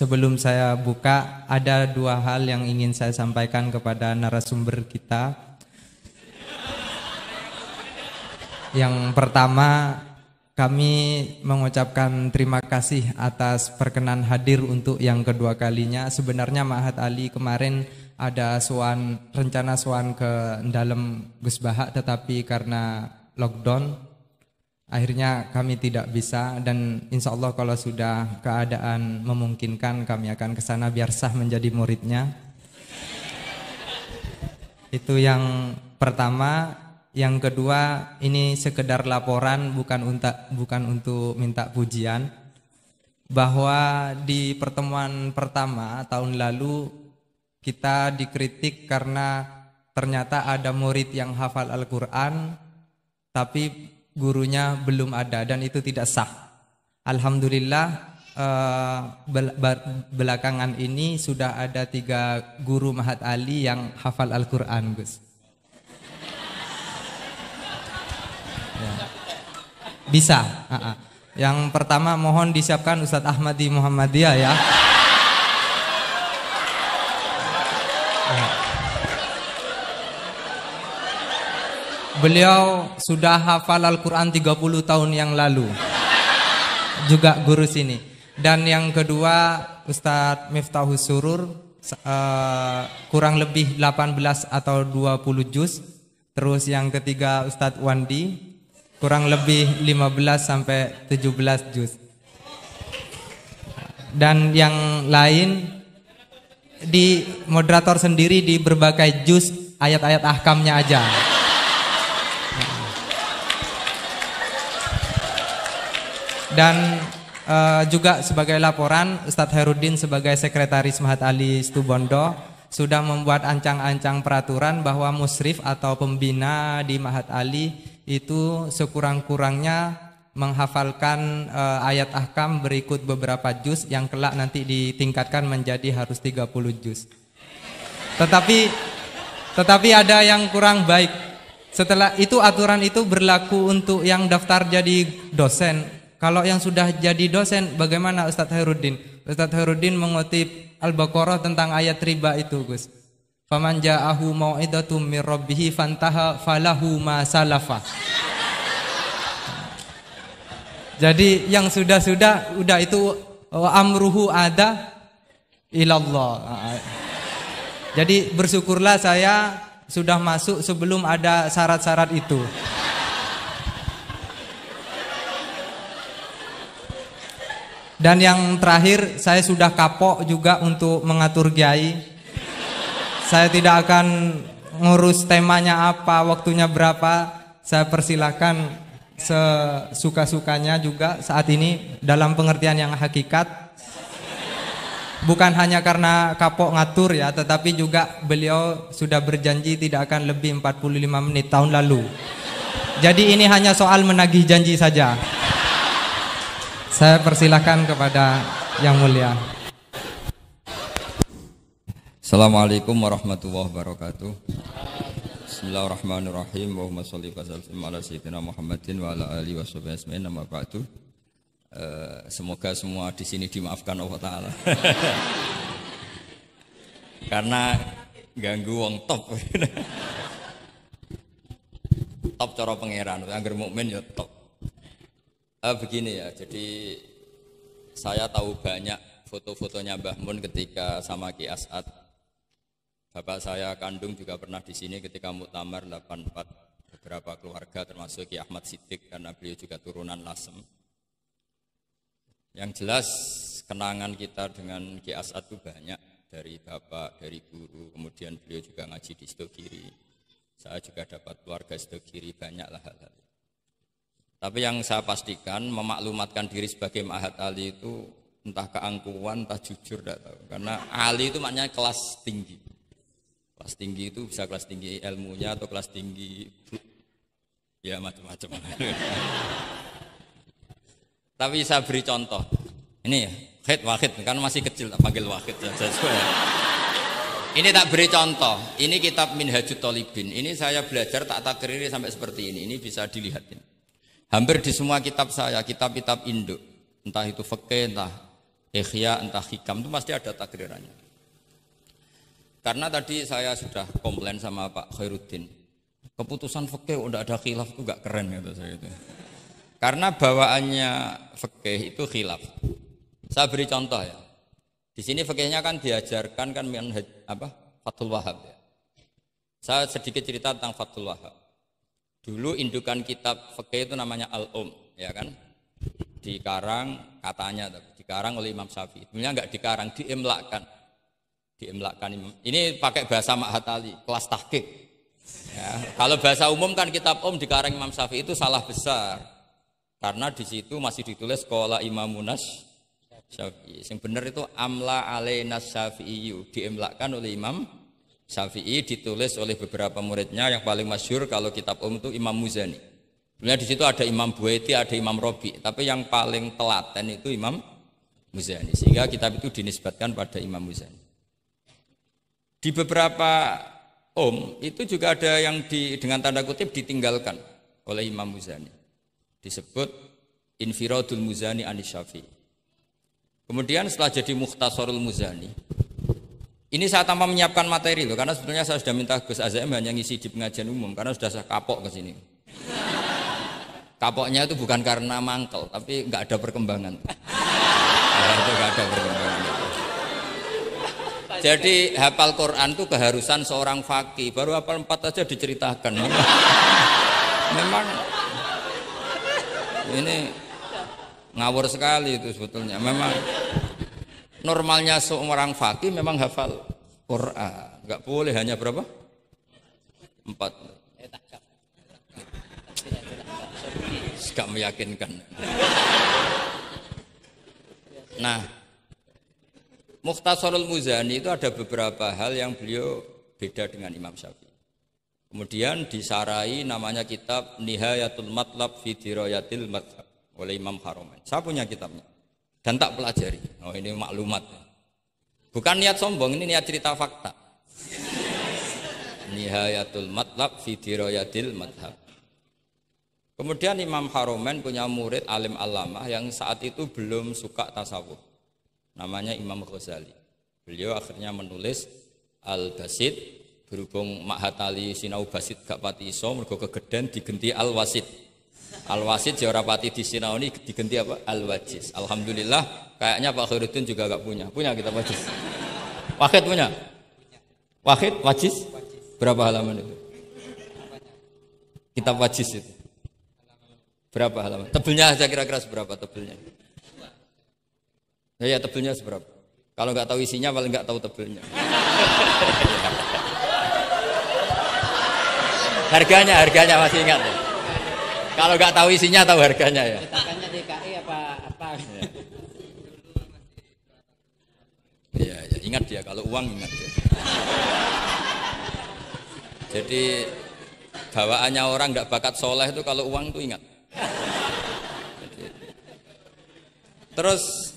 sebelum saya buka, ada dua hal yang ingin saya sampaikan kepada narasumber kita. Yang pertama, kami mengucapkan terima kasih atas perkenan hadir untuk yang kedua kalinya. Sebenarnya Ma'had Ali kemarin ada rencana sowan ke dalam Gus Bahak, tetapi karena lockdown akhirnya kami tidak bisa, dan insya Allah kalau sudah keadaan memungkinkan kami akan ke sana biar sah menjadi muridnya. Itu yang pertama. Yang kedua, ini sekedar laporan, bukan untuk minta pujian, bahwa di pertemuan pertama tahun lalu kita dikritik karena ternyata ada murid yang hafal Al-Quran tapi gurunya belum ada, dan itu tidak sah. Alhamdulillah belakangan ini sudah ada 3 guru Ma'had Ali yang hafal Al-Quran, Gus. Ya. Bisa. Yang pertama mohon disiapkan Ustadz Ahmadi Muhammadiyah ya. Beliau sudah hafal Al-Quran 30 tahun yang lalu, juga guru sini. Dan yang kedua Ustadz Miftahus Surur, kurang lebih 18 atau 20 juz. Terus yang ketiga Ustadz Wandi, kurang lebih 15 sampai 17 juz. Dan yang lain di moderator sendiri di berbagai juz ayat-ayat ahkamnya aja. Dan juga sebagai laporan, Ustadz Herudin sebagai sekretaris Ma'had Ali Situbondo sudah membuat ancang-ancang peraturan bahwa musrif atau pembina di Ma'had Ali itu sekurang-kurangnya menghafalkan ayat ahkam berikut beberapa juz yang kelak nanti ditingkatkan menjadi harus 30 juz. Tetapi ada yang kurang baik. Setelah itu aturan itu berlaku untuk yang daftar jadi dosen. Kalau yang sudah jadi dosen bagaimana Ustadz Herudin? Ustadz Herudin mengutip Al-Baqarah tentang ayat riba itu, Gus. Faman ja'ahu mau'idatum mir rabbih fantaha falahu ma salafa. Jadi yang sudah udah itu amruhu ada ilallah. Jadi bersyukurlah saya sudah masuk sebelum ada syarat-syarat itu. Dan yang terakhir, saya sudah kapok juga untuk mengatur kiai. Saya tidak akan ngurus temanya apa, waktunya berapa. Saya persilakan sesuka-sukanya juga saat ini dalam pengertian yang hakikat. Bukan hanya karena kapok ngatur ya, tetapi juga beliau sudah berjanji tidak akan lebih 45 menit tahun lalu. Jadi ini hanya soal menagih janji saja. Saya persilakan kepada yang mulia. Assalamualaikum warahmatullahi wabarakatuh. Bismillahirrahmanirrahim. Allahumma sholli wa sallim ala sayyidina Muhammadin wa ala alihi washabihi ajmain. Amma ba'du. Semoga semua di sini dimaafkan Allah Ta'ala. Karena ganggu wong top. Top cara pangeran, angger mukmin ya top. Begini ya, jadi saya tahu banyak foto-fotonya Mbah Mun ketika sama Ki As'ad. Bapak saya kandung juga pernah di sini ketika Muktamar 84, beberapa keluarga termasuk Ki Ahmad Siddiq karena beliau juga turunan Lasem. Yang jelas kenangan kita dengan Ki As'ad itu banyak, dari bapak, dari guru, kemudian beliau juga ngaji di Sidogiri. Saya juga dapat keluarga Sidogiri, banyaklah hal-hal. Tapi yang saya pastikan memaklumatkan diri sebagai Ma'had Ali itu entah keangkuhan, entah jujur, tidak tahu. Karena Ali itu maknanya kelas tinggi. Kelas tinggi itu bisa kelas tinggi ilmunya atau kelas tinggi ya macam-macam. Tapi saya beri contoh. Ini ya, Wahid kan masih kecil, tak panggil Wahid saja. Ini tak beri contoh. Ini kitab Minhajut Thalibin. Ini saya belajar tak takriri sampai seperti ini. Ini bisa dilihat ini. Hampir di semua kitab saya, kitab-kitab induk, entah itu fikih, entah Ikhya, entah hikam, itu pasti ada takrirannya. Karena tadi saya sudah komplain sama Pak Khairuddin, keputusan fikih udah ada khilaf itu gak keren gitu saya itu. Karena bawaannya fikih itu khilaf. Saya beri contoh ya. Di sini fikihnya kan diajarkan kan Fathul Wahhab ya. Saya sedikit cerita tentang Fathul Wahhab. Dulu indukan kitab fikih itu namanya Al-Um, ya kan? Dikarang katanya, dikarang oleh Imam Syafi'i. Sebenarnya enggak dikarang, diimlakkan. Ini pakai bahasa Ma'had Ali, kelas tahqiq. Ya, kalau bahasa umum kan kitab dikarang Imam Syafi'i itu salah besar. Karena di situ masih ditulis qala Imamunas Syafi'i. Yang benar itu amla alainas Syafi'i, diimlakkan oleh Imam Syafi'i, ditulis oleh beberapa muridnya. Yang paling masyhur kalau kitab itu Imam Muzani. Sebenarnya di situ ada Imam Buaiti, ada Imam Robi, tapi yang paling telaten itu Imam Muzani. Sehingga kitab itu dinisbatkan pada Imam Muzani. Di beberapa itu juga ada yang dengan tanda kutip ditinggalkan oleh Imam Muzani. Disebut Infiradul Muzani anis Syafi'i. Kemudian setelah jadi Mukhtasarul Muzani, ini saya tanpa menyiapkan materi loh, karena sebetulnya saya sudah minta Gus Azam hanya ngisi di pengajian umum, karena sudah saya kapok ke sini. Kapoknya itu bukan karena mangkel, tapi nggak ada perkembangan. Itu nggak ada perkembangan. Jadi hafal Quran itu keharusan seorang faqih, baru hafal 4 aja diceritakan. Memang ini ngawur sekali itu sebetulnya. Memang normalnya seorang faqih memang hafal Quran, nggak boleh hanya berapa? 4. Gak meyakinkan. Nah, Mukhtasarul Muzani itu ada beberapa hal yang beliau beda dengan Imam Syafi'i. Kemudian disarai namanya kitab Nihayatul Matlab fi Dirayatil Madhab oleh Imam Haramain. Saya punya kitabnya dan tak pelajari. Oh, ini maklumat. Bukan niat sombong, ini niat cerita fakta. Nihayatul Matlab fi Dirayatil Madhab. Kemudian Imam Haramain punya murid alim alamah yang saat itu belum suka tasawuf. Namanya Imam Ghazali. Beliau akhirnya menulis Al-Basit, berhubung Ma'had Ali sinau Basit gak pati iso, mergo kegeden digenti Al-Wasit. Al-Wasit ya ora pati disinau ini digenti apa? Al-Wajiz. Alhamdulillah, kayaknya Pak Khairuddin juga gak punya. Punya kitab Wajiz? Wahid punya? Wahid, Wajiz? Berapa halaman itu? Kitab Wajiz itu. Berapa halaman? Tebelnya aja kira-kira seberapa tebelnya? Ya tebelnya seberapa? Kalau nggak tahu isinya paling nggak tahu tebelnya. Harganya masih ingat ya? Kalau nggak tahu isinya tahu harganya ya? Cetakannya DKI apa? Ya, ingat dia kalau uang ingat dia. Jadi bawaannya orang nggak bakat soleh itu kalau uang itu ingat. Terus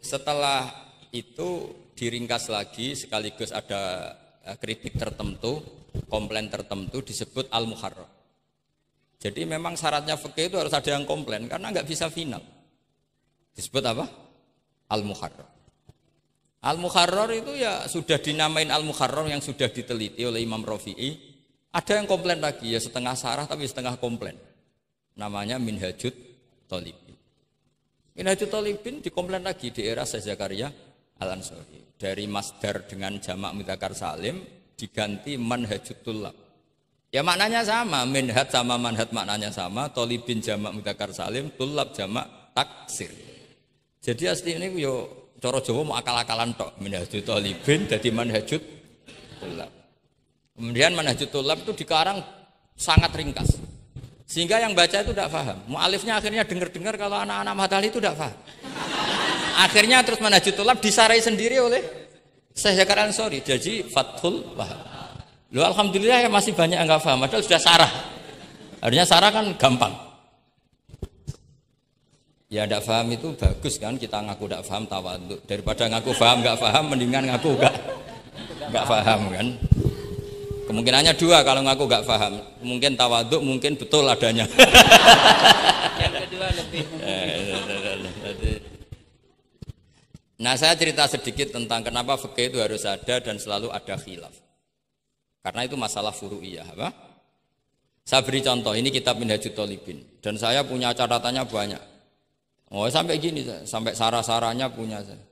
setelah itu diringkas lagi sekaligus ada kritik tertentu, komplain tertentu disebut Al-Muharrar. Jadi memang syaratnya fikih itu harus ada yang komplain karena nggak bisa final. Disebut apa? Al-Muharrar. Al-Muharrar itu ya sudah dinamain Al-Muharrar yang sudah diteliti oleh Imam Rafi'i. Ada yang komplain lagi ya setengah sarah tapi setengah komplain. Namanya Minhajut Thalibin. Minhajut Thalibin dikomplain lagi di era Syekh Zakaria Al-Ansari. Dari masdar dengan jamak mudzakkar salim diganti Manhajut Thullab. Ya maknanya sama, minhaj sama manhaj maknanya sama, Thalibin jamak mudzakkar salim, Thullab jamak taksir. Jadi asli ini yo cara Jawa mau akal-akalan tok. Minhajut Thalibin jadi Manhajut Thullab. Kemudian Manhajut Thullab itu dikarang sangat ringkas. Sehingga yang baca itu tidak paham. Mu'alifnya akhirnya dengar-dengar kalau anak-anak Matahali itu tidak paham. Akhirnya terus Manhajut Thullab disarai sendiri oleh Syekh Zakaria Al-Ansari. Jadi Fathul Wahhab. Loh alhamdulillah ya masih banyak yang nggak paham. Padahal sudah sarah. Harusnya sarah kan gampang. Ya tidak paham itu bagus kan kita ngaku tidak paham tawadhu. Daripada ngaku paham nggak paham mendingan ngaku nggak paham kan. Kemungkinannya dua kalau ngaku gak paham. Mungkin tawaduk, mungkin betul adanya. Yang kedua lebih Nah, saya cerita sedikit tentang kenapa fikih itu harus ada dan selalu ada khilaf. Karena itu masalah furu'iyah, apa? Saya beri contoh, ini kitab Minhajut Thalibin dan saya punya catatannya banyak. Oh, sampai gini, sampai sarah-sarahnya punya saya.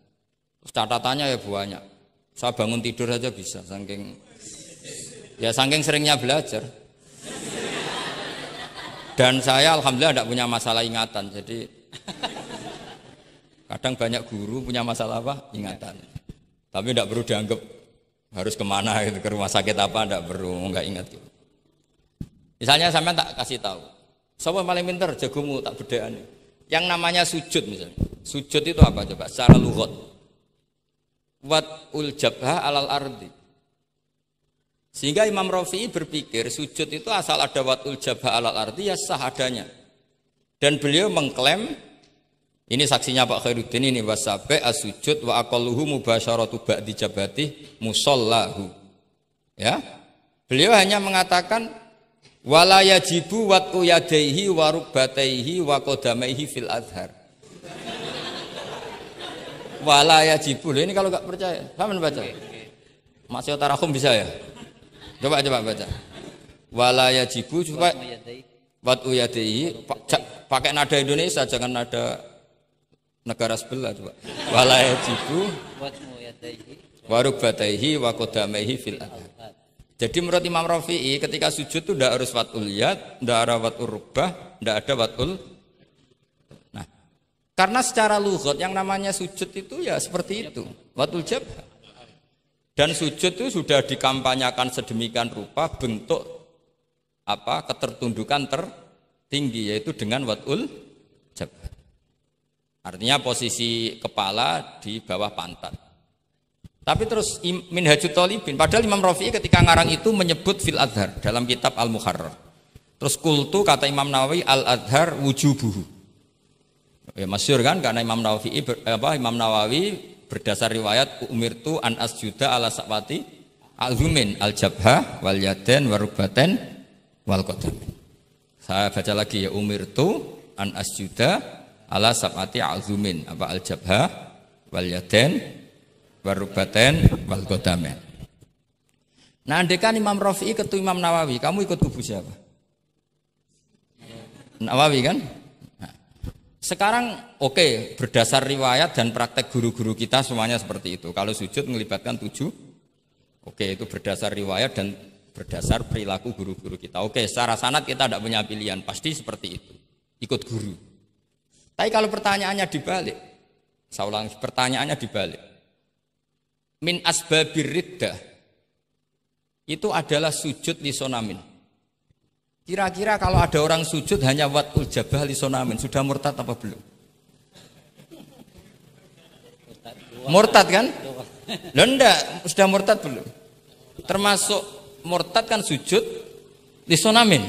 Terus catatannya ya banyak. Saya bangun tidur aja bisa, saking seringnya belajar. Dan saya alhamdulillah tidak punya masalah ingatan, jadi kadang banyak guru punya masalah apa? Ingatan. Tapi tidak perlu dianggap harus kemana gitu, ke rumah sakit apa, tidak perlu, nggak ingat gitu. Misalnya sampai tak kasih tahu, siapa paling pintar jagomu tak bedaan. Yang namanya sujud misalnya, sujud itu apa coba? Secara lughat, wat'ul jabha alal ardi. Sehingga Imam Rafi'i berpikir sujud itu asal ada wat'ul jabha alal ardi ya sah adanya. Dan beliau mengklaim, ini saksinya Pak Khairuddin ini, wasabe as-sujud wa aqalluhu mubasyaratu ba'di jabati musallahu. Ya. Beliau hanya mengatakan wala yajibu wat'u yadaihi wa rukbataihi wa qadamaihi fil azhar. Wala yajibu. Ini kalau enggak percaya, sama baca. Masih tarakum bisa ya? Coba baca. Wala yajibu coba wat'u yadaihi pakai nada Indonesia, jangan nada negara sebelah coba. Wala yajibu wa rukbataihi wa qadamaihi fil azhar. Jadi menurut Imam Rafi'i ketika sujud itu tidak harus wat'ul yad, tidak ada wat'ul rukbah, tidak ada wat'ul. Nah, karena secara lughat yang namanya sujud itu ya seperti itu, wat'ul jabha. Dan sujud itu sudah dikampanyakan sedemikian rupa bentuk apa ketertundukan tertinggi yaitu dengan wat'ul jabha. Artinya posisi kepala di bawah pantat. Tapi terus Minhajut Thalibin, padahal Imam Rafi'i ketika ngarang itu menyebut fil adhar dalam kitab Al-Muharrar. Terus kultu kata Imam Nawawi al-adhar wujubuhu. Ya masyhur kan karena Imam Nawawi berdasar riwayat umirtu an asjuda ala sabati al-zumin al-jabha wal yaden warubaten wal qadam. Saya baca lagi ya, umirtu an asjuda ala sabati al-zumin apa al-jabha wal yaden warubaten wal qadamen. Nah, andekan Imam Rafi'i ketemu Imam Nawawi, kamu ikut kubu siapa? Nawawi kan? Nah, sekarang oke, berdasar riwayat dan praktek guru-guru kita semuanya seperti itu. Kalau sujud melibatkan 7, oke itu berdasar riwayat dan berdasar perilaku guru-guru kita. Oke, secara sanad kita tidak punya pilihan, pasti seperti itu. Ikut guru. Tapi kalau pertanyaannya dibalik, saya ulang, pertanyaannya dibalik. Min asbabir riddah itu adalah sujud lisonamin. Kira-kira kalau ada orang sujud hanya wat'ul jabah lisonamin, sudah murtad apa belum? Murtad kan? Loh enggak, sudah murtad belum? Termasuk murtad kan sujud lisonamin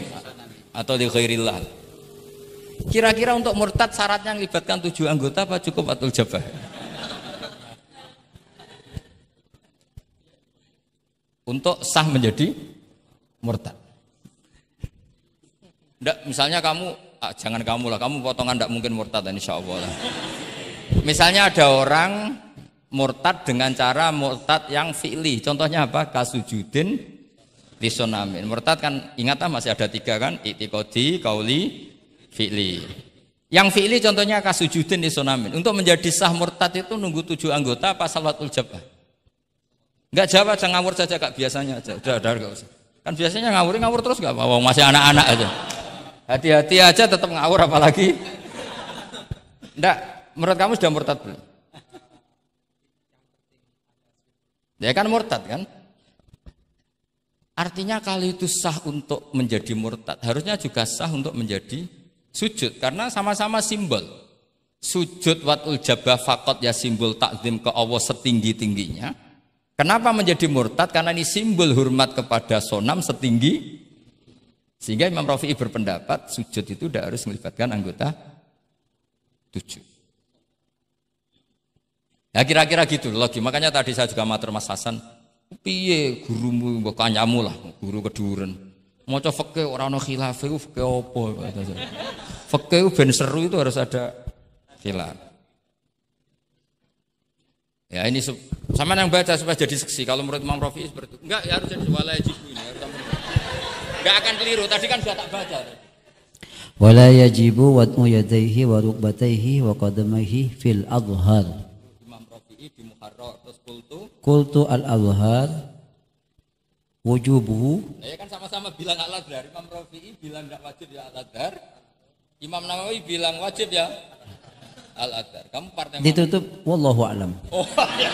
atau li ghairillah. Kira-kira untuk murtad syaratnya melibatkan 7 anggota apa cukup wat'ul jabah? Untuk sah menjadi murtad. Nggak, misalnya kamu, jangan kamu lah, kamu potongan tidak mungkin murtad insya Allah lah. Misalnya ada orang murtad dengan cara murtad yang fi'li, contohnya apa? Kasujudin lisonamin. Murtad kan, ingat masih ada 3 kan? I'tiqadi, qauli, fi'li. Yang fi'li contohnya kasujudin lisonamin. Untuk menjadi sah murtad itu nunggu 7 anggota apa salatul jabah? Enggak jawab, jangan ngawur saja kak, biasanya aja. Udah enggak usah. Kan biasanya ngawur terus enggak apa-apa, masih anak-anak aja. Hati-hati aja tetap ngawur apalagi. Enggak, menurut kamu sudah murtad belum? Ya kan murtad kan? Artinya kalau itu sah untuk menjadi murtad, harusnya juga sah untuk menjadi sujud karena sama-sama simbol. Sujud wat'ul jabah faqat ya simbol takzim ke Allah setinggi-tingginya. Kenapa menjadi murtad? Karena ini simbol hormat kepada sonam setinggi. Sehingga Imam Rafi'i berpendapat sujud itu tidak harus melibatkan anggota 7. Ya kira-kira gitu lagi. Makanya tadi saya juga matur Mas Hasan, piye gurumu mbok kanyamu lah, guru keduren. Maca fikih ora ono khilaf iku fikih apa? Fikih ben seru itu harus ada khilaf. Ya ini sama yang baca supaya jadi seksi. Kalau menurut Imam Rafi'i seperti itu. Enggak, ya harus jadi wala yajibu ini. Enggak akan keliru. Tadi kan sudah tak baca. Wala yajibu wad'u yadayhi wa rukbatayhi wa qadamayhi fil adhar. Imam Rafi'i di Muharrar terus qultu al adhar wujubuhu. Ya kan sama-sama bilang al-adhar. Imam Rafi'i bilang enggak wajib ya al-adhar. Imam Nawawi bilang wajib ya al-adhar. Kamu partai mana? Ditutup wallahu a'lam. Oh iya.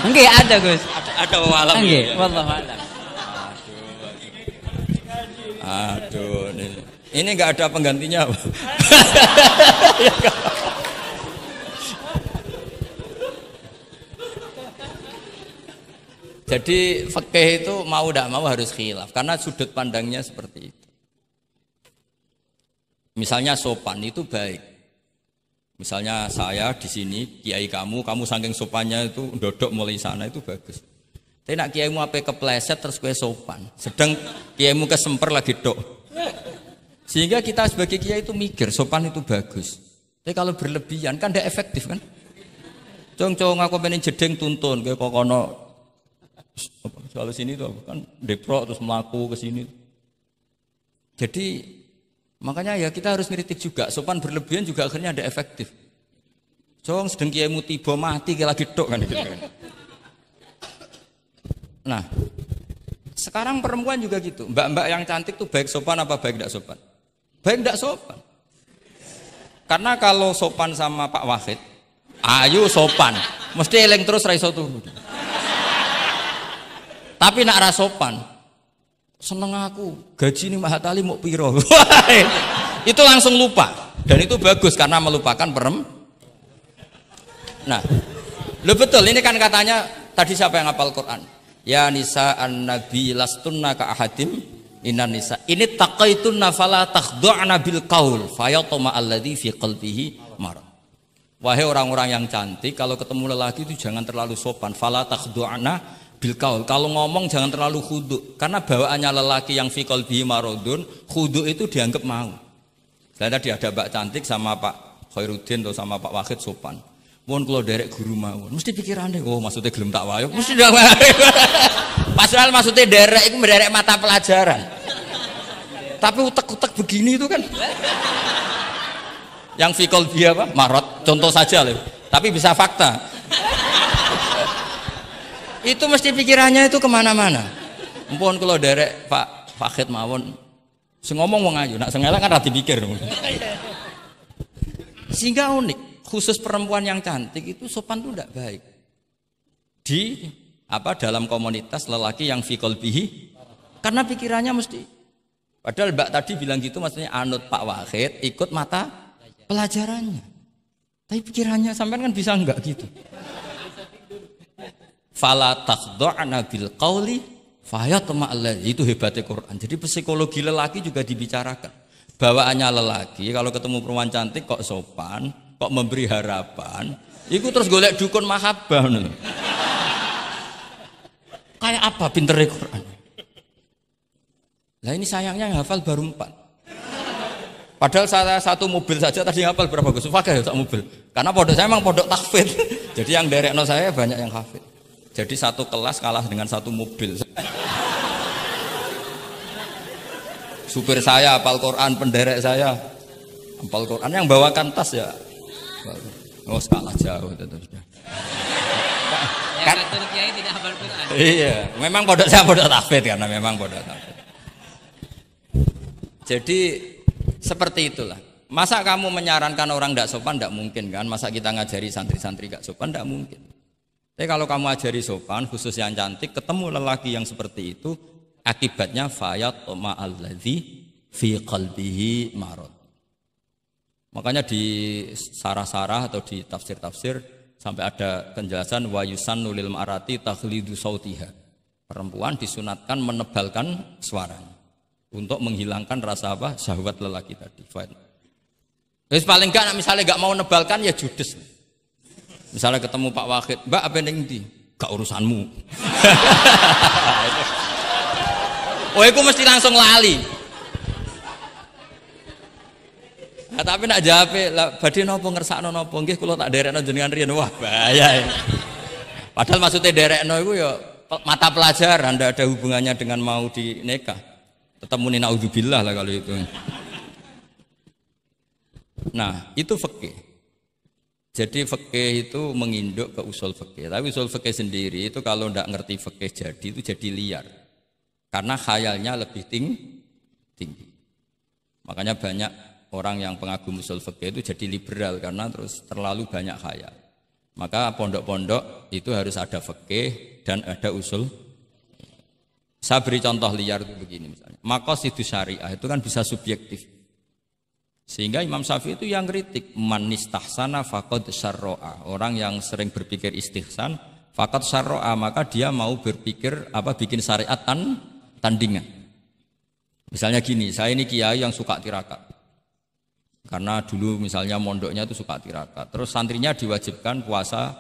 Enggak ada, Gus. Ada walam. Enggak, wallahu a'lam. Aduh, ini enggak ada penggantinya. Jadi fikih itu mau tidak mau harus khilaf karena sudut pandangnya seperti itu. Misalnya sopan itu baik. Misalnya saya di sini, kiai kamu saking sopannya itu dodok mulai sana itu bagus. Tapi nak kiaimu apa kepleset terus kue sopan. Sedang kiaimu kesemper lagi dok. Sehingga kita sebagai kiai itu mikir sopan itu bagus. Tapi kalau berlebihan kan tidak efektif kan. Cong aku pengen jedeng tuntun kayak kokono. Kalau sini tuh kan deprok terus melaku ke sini. Jadi makanya ya kita harus ngeritik juga. Sopan berlebihan juga akhirnya ada efektif. Cong sedang kiaimu tiba mati kayak lagi dok kan. Nah, sekarang perempuan juga gitu. Mbak-mbak yang cantik tuh baik sopan apa baik tidak sopan? Baik tidak sopan. Karena kalau sopan sama Pak Wahid, ayo sopan, mesti eling terus ra iso turu. Tapi nak ra sopan, seneng aku, gaji ini Mahat Ali mau piro. Itu langsung lupa. Dan itu bagus karena melupakan Nah, lo betul ini kan katanya tadi siapa yang hafal Quran? Ya nisa an-nabi lastunna ka ahadim inan nisa. Ini taqaitunna fala takhdu'na bil qaul fayatma alladzi fi qalbihi marad. Wahai orang-orang yang cantik, kalau ketemu lelaki itu jangan terlalu sopan. Fala takhdu'na bil qaul. Kalau ngomong jangan terlalu khudu karena bawaannya lelaki yang fi qalbihi maradun, khudu itu dianggap mau. Saya tadi ada Mbak cantik sama Pak Khairuddin atau sama Pak Wahid sopan. Mohon kalau derek guru mawon, mesti pikirannya, oh maksudnya gelem tak wayo, mesti dah. Padahal maksudnya derek itu menderek mata pelajaran. Tapi utek-utek begini itu kan, yang fikol dia apa? Marot, contoh saja loh. Tapi bisa fakta. Itu mesti pikirannya itu kemana-mana. Mohon kalau derek Pak Fakid mawon, ngomong wong ayu, nak sengelak kan rati pikir. Sehingga unik. Khusus perempuan yang cantik itu sopan itu tidak baik di dalam komunitas lelaki yang fi qalbihi karena pikirannya mesti padahal Mbak tadi bilang gitu maksudnya anut Pak Wahid ikut mata pelajarannya tapi pikirannya sampean kan bisa enggak gitu. Fala takhdu'na bil qauli fayatma alladzi, itu hebatnya Quran. Jadi psikologi lelaki juga dibicarakan. Bawaannya lelaki kalau ketemu perempuan cantik kok sopan, kok memberi harapan, itu terus golek dukun mahabbah. Kayak apa pinternya Quran? Lah ini sayangnya yang hafal baru 4. Padahal saya satu mobil saja tadi hafal berapa Gus? Pakai satu mobil. Karena pondok saya memang pondok tahfidz. Jadi yang derekno saya banyak yang hafid. Jadi satu kelas kalah dengan satu mobil. Supir saya hafal Quran, penderek saya hafal Quran, yang bawakan tas ya. Oh kalah jauh tetap sudah. Kan kiai tidak hafal Quran. Iya, memang pondok saya pondok tahfidz karena memang pondok tahfidz. Jadi seperti itulah. Masa kamu menyarankan orang tidak sopan? Tidak mungkin kan. Masa kita ngajari santri-santri tidak sopan? Tidak mungkin. Tapi kalau kamu ajari sopan, khusus yang cantik, ketemu lelaki yang seperti itu, akibatnya fayatma alladzi fi qalbihi marad. Makanya di sarah-sarah atau di tafsir-tafsir sampai ada penjelasan wa yusannu lil marati takhlidu sautiha. Perempuan disunatkan menebalkan suaranya untuk menghilangkan rasa apa? Syahwat lelaki tadi. Terus paling enggak misalnya enggak mau nebalkan ya judes. Misalnya ketemu Pak Wahid, Mbak apa ning ndi? Gak urusanmu. Oh, itu mesti langsung lali. Nah, tapi nak jawabe badhe napa ngersakno napa nggih kula tak derekno jenengan riyen wah bahaya. Padahal maksudnya derekno iku ya mata pelajaran, ndak ada hubungannya dengan mau dinikah. Tetap muni naudzubillah lah kalau itu. Nah, itu fikih. Jadi fikih itu menginduk ke usul fikih. Tapi usul fikih sendiri itu kalau ndak ngerti fikih jadi itu jadi liar. Karena khayalnya lebih tinggi. Makanya banyak orang yang pengagum usul fikih itu jadi liberal karena terus terlalu banyak khayal. Maka pondok-pondok itu harus ada fikih dan ada usul. Saya beri contoh liar itu begini misalnya. Maqasidus syariah itu kan bisa subjektif. Sehingga Imam Syafi'i itu yang kritik man istahsana faqad syarra'a. Orang yang sering berpikir istihsan faqad syarra'a, maka dia mau berpikir bikin syariat tandingan. Misalnya gini, saya ini kiai yang suka tirakat. Karena dulu misalnya mondoknya itu suka tirakat. Terus santrinya diwajibkan puasa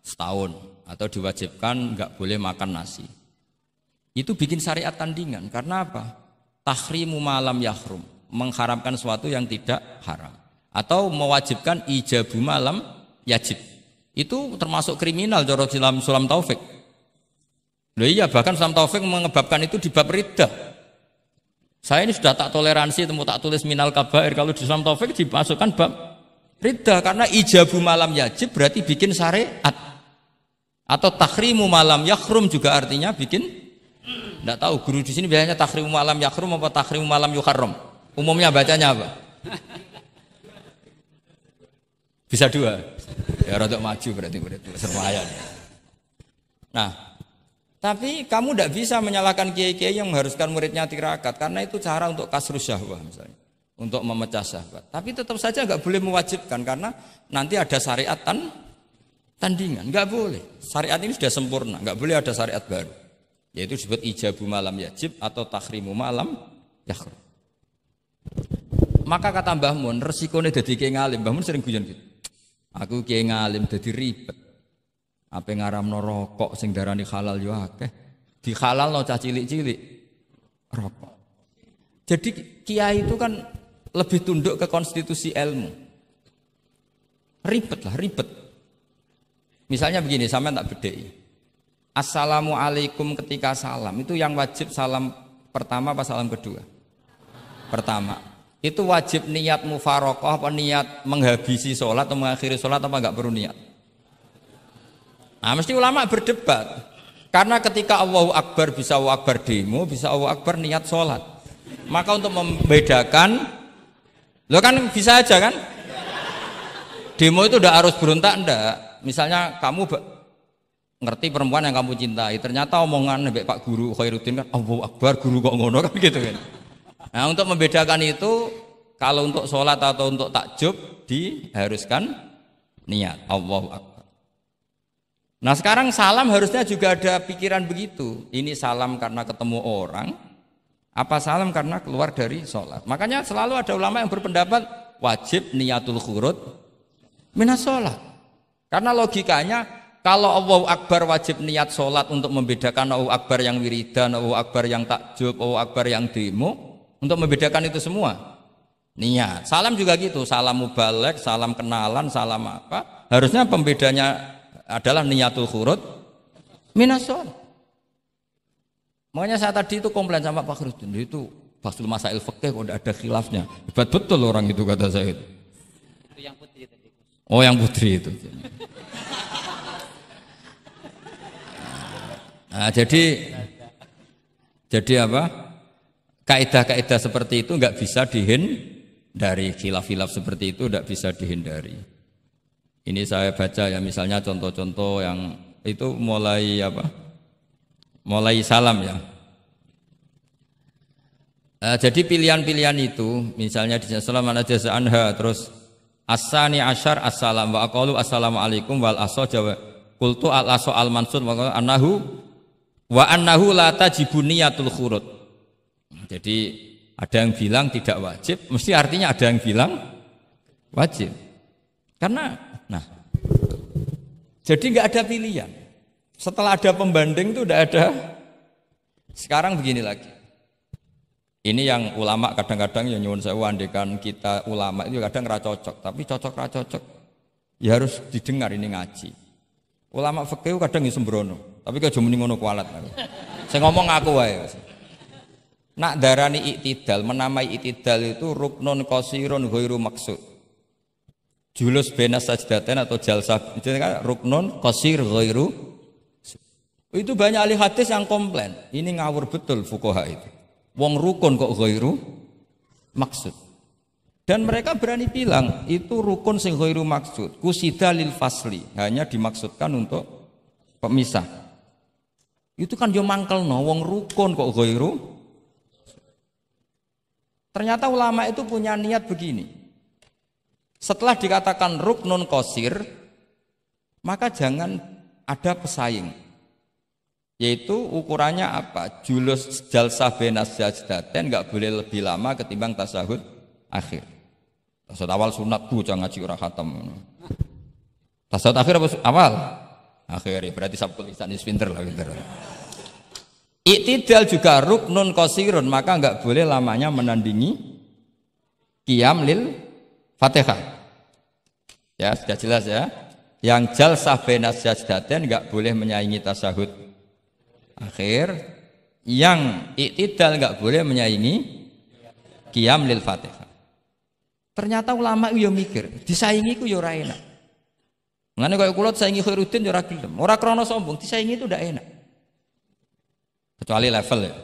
setahun atau diwajibkan enggak boleh makan nasi. Itu bikin syariat tandingan. Karena apa? Tahrimu malam yahrum, mengharamkan sesuatu yang tidak haram. Atau mewajibkan ijabu malam yajib. Itu termasuk kriminal cara Sulam Taufik. Loh iya, bahkan Sulam Taufik mengebabkan itu di bab riddah. Saya ini sudah tak toleransi, tak tulis minal kabair. Kalau di Sulam Taufik dimasukkan bab riddah. Karena ijabu malam yajib berarti bikin syariat. Atau tahrimu malam yakhrum juga artinya bikin. Tidak tahu guru di sini biasanya tahrimu malam yakhrum apa tahrimu malam yukharram. Umumnya bacanya apa? Bisa dua. Ya rodok maju berarti sermayan. Nah, tapi kamu tidak bisa menyalahkan kiai-kiai yang mengharuskan muridnya tirakat karena itu cara untuk kasrus syahwah misalnya, untuk memecah syahwat. Tapi tetap saja nggak boleh mewajibkan karena nanti ada syariat tandingan. Nggak boleh. Syariat ini sudah sempurna, nggak boleh ada syariat baru. Yaitu disebut ijabu malam yajib atau tahrimu malam yakhrum. Maka kata Mbah Mun, resikonya jadi kiai ngalim. Mbah Mun sering guyon gitu. Aku kiai ngalim jadi ribet. Apa ngaramno rokok sing darani halal yo akeh. Di halalno cah cilik-cilik rokok. Jadi kiai itu kan lebih tunduk ke konstitusi ilmu. Ribet. Misalnya begini, sampean tak bedheki. Assalamualaikum ketika salam itu yang wajib salam pertama apa salam kedua? Pertama. Itu wajib niat mufaroqah apa niat menghabisi sholat atau mengakhiri sholat apa enggak perlu niat? Nah, mesti ulama berdebat. Karena ketika Allahu Akbar bisa Allahu Akbar demo, bisa Allahu Akbar niat sholat. Maka untuk membedakan, lo kan bisa aja kan? Demo itu udah harus berontak enggak? Misalnya kamu ngerti perempuan yang kamu cintai, ternyata omongan mbek Pak Guru Khairuddin kan Allahu Akbar, guru kok ngono kan gitu kan. Nah, untuk membedakan itu kalau untuk sholat atau untuk takjub diharuskan niat Allahu Akbar. Nah, sekarang salam harusnya juga ada pikiran begitu. Ini salam karena ketemu orang, apa salam karena keluar dari sholat. Makanya selalu ada ulama yang berpendapat wajib niatul khurud minas sholat. Karena logikanya kalau Allahu Akbar wajib niat sholat untuk membedakan Allahu Akbar yang wiridan, Allahu Akbar yang takjub, Allahu Akbar yang demo, untuk membedakan itu semua niat. Salam juga gitu, salam mubalek, salam kenalan, salam apa, harusnya pembedanya adalah niatul khurud minas sholat. Makanya saya tadi itu komplain sama Pak Khairuddin, itu basul masail fikih kok ada khilafnya. Hebat betul orang itu kata saya itu. Itu yang putri tadi. Oh, yang putri itu. Nah, jadi apa? Kaidah-kaidah seperti itu nggak bisa dihindari, khilaf-khilaf seperti itu nggak bisa dihindari. Ini saya baca ya, misalnya contoh-contoh yang itu mulai apa? Mulai salam ya. Jadi pilihan-pilihan itu, misalnya di salam anajaz anha, terus asani asyar assalam wa aqalu assalamualaikum wal aso jawa qultu al aso al mansur wa annahu la tajibu niyatul khurud. Jadi ada yang bilang tidak wajib, mesti artinya ada yang bilang wajib. Karena jadi nggak ada pilihan. Setelah ada pembanding itu tidak ada. Sekarang begini lagi. Ini yang ulama kadang-kadang ya nyuwun sewu andekan kita ulama itu kadang ra cocok, tapi cocok ra cocok. Ya harus didengar ini ngaji. Ulama fikih kadang ya sembrono, tapi aja muni ngono kualat. Saya ngomong aku wae. Nak darani iktidal, menamai iktidal itu ruknun qasirun ghairu maksud. Julus benas sajdatain atau jalsah itu kan ruknun qasir ghairu. Itu banyak ahli hadis yang komplain. Ini ngawur betul fuqaha itu. Wong rukun kok ghairu maksud. Dan mereka berani bilang itu rukun sing ghairu maksud. Kusida lil fasli, hanya dimaksudkan untuk pemisah. Itu kan yo mangkelno wong rukun kok ghairu. Ternyata ulama itu punya niat begini. Setelah dikatakan ruknun qasir, maka jangan ada pesaing. Yaitu ukurannya apa? Julus jalsah benas sajdatain enggak boleh lebih lama ketimbang tasyahud akhir. Tasyahud awal sunat jangan ngaji ora khatam. Tasyahud akhir apa awal? Akhir, berarti sabtu lisan pinter lah pinter. Iktidal juga ruknun qasirun, maka enggak boleh lamanya menandingi qiyam lil Fatihah. Ya, sudah jelas ya. Yang jalsah benas sajdatain enggak boleh menyaingi tasyahud akhir, yang iktidal enggak boleh menyaingi qiyam lil Fatihah. Ternyata ulama itu ya mikir, disaingi ku ya ora enak. Ngene kaya kula saingi Khairuddin ya ora gelem. Ora krana sombong, disaingi itu ndak enak. Kecuali level ya.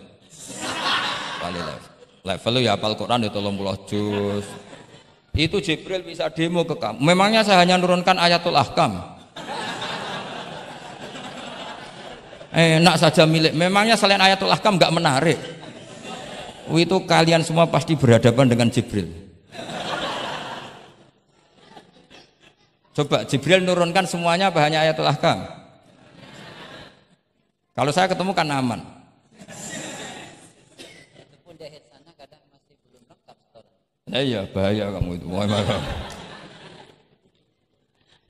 Kecuali level. Level ya hafal Quran ya 30 juz. Itu Jibril bisa demo ke kamu. Memangnya saya hanya nurunkan ayatul ahkam. Enak saja milik. Memangnya selain ayatul ahkam enggak menarik. Itu kalian semua pasti berhadapan dengan Jibril. Coba Jibril nurunkan semuanya apa hanya ayatul ahkam? Kalau saya ketemu kan aman. Iya bahaya kamu itu.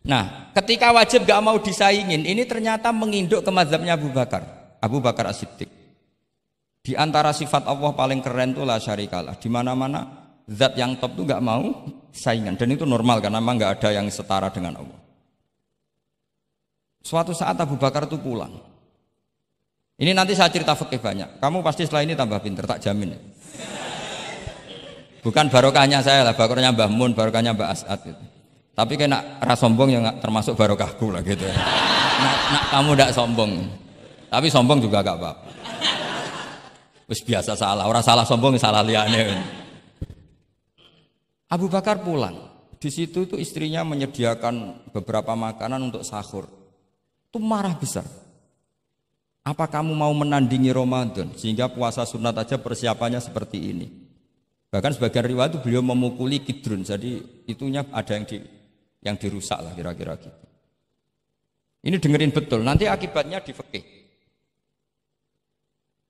Nah, ketika wajib gak mau disaingin, ini ternyata menginduk ke mazhabnya Abu Bakar As-Siddiq. Di antara sifat Allah paling keren itu la syarikalah. Di mana-mana zat yang top itu gak mau saingan, dan itu normal karena memang gak ada yang setara dengan Allah. Suatu saat Abu Bakar itu pulang. Ini nanti saya cerita fikih banyak. Kamu pasti setelah ini tambah pinter, tak jamin. Bukan barokahnya saya lah, barokahnya Mbah Mun, barokahnya Mbah As'ad gitu. Tapi kena ras sombong yang termasuk barokahku lah gitu. Nak kamu tidak sombong, tapi sombong juga gak apa-apa. Terus biasa salah, orang salah sombong salah liane. Abu Bakar pulang, di situ itu istrinya menyediakan beberapa makanan untuk sahur. Itu marah besar. Apa kamu mau menandingi Ramadan sehingga puasa sunat aja persiapannya seperti ini? Bahkan sebagian riwayat itu beliau memukuli Kidrun, jadi itunya ada yang dirusak lah kira-kira gitu. Ini dengerin betul, nanti akibatnya di fikih.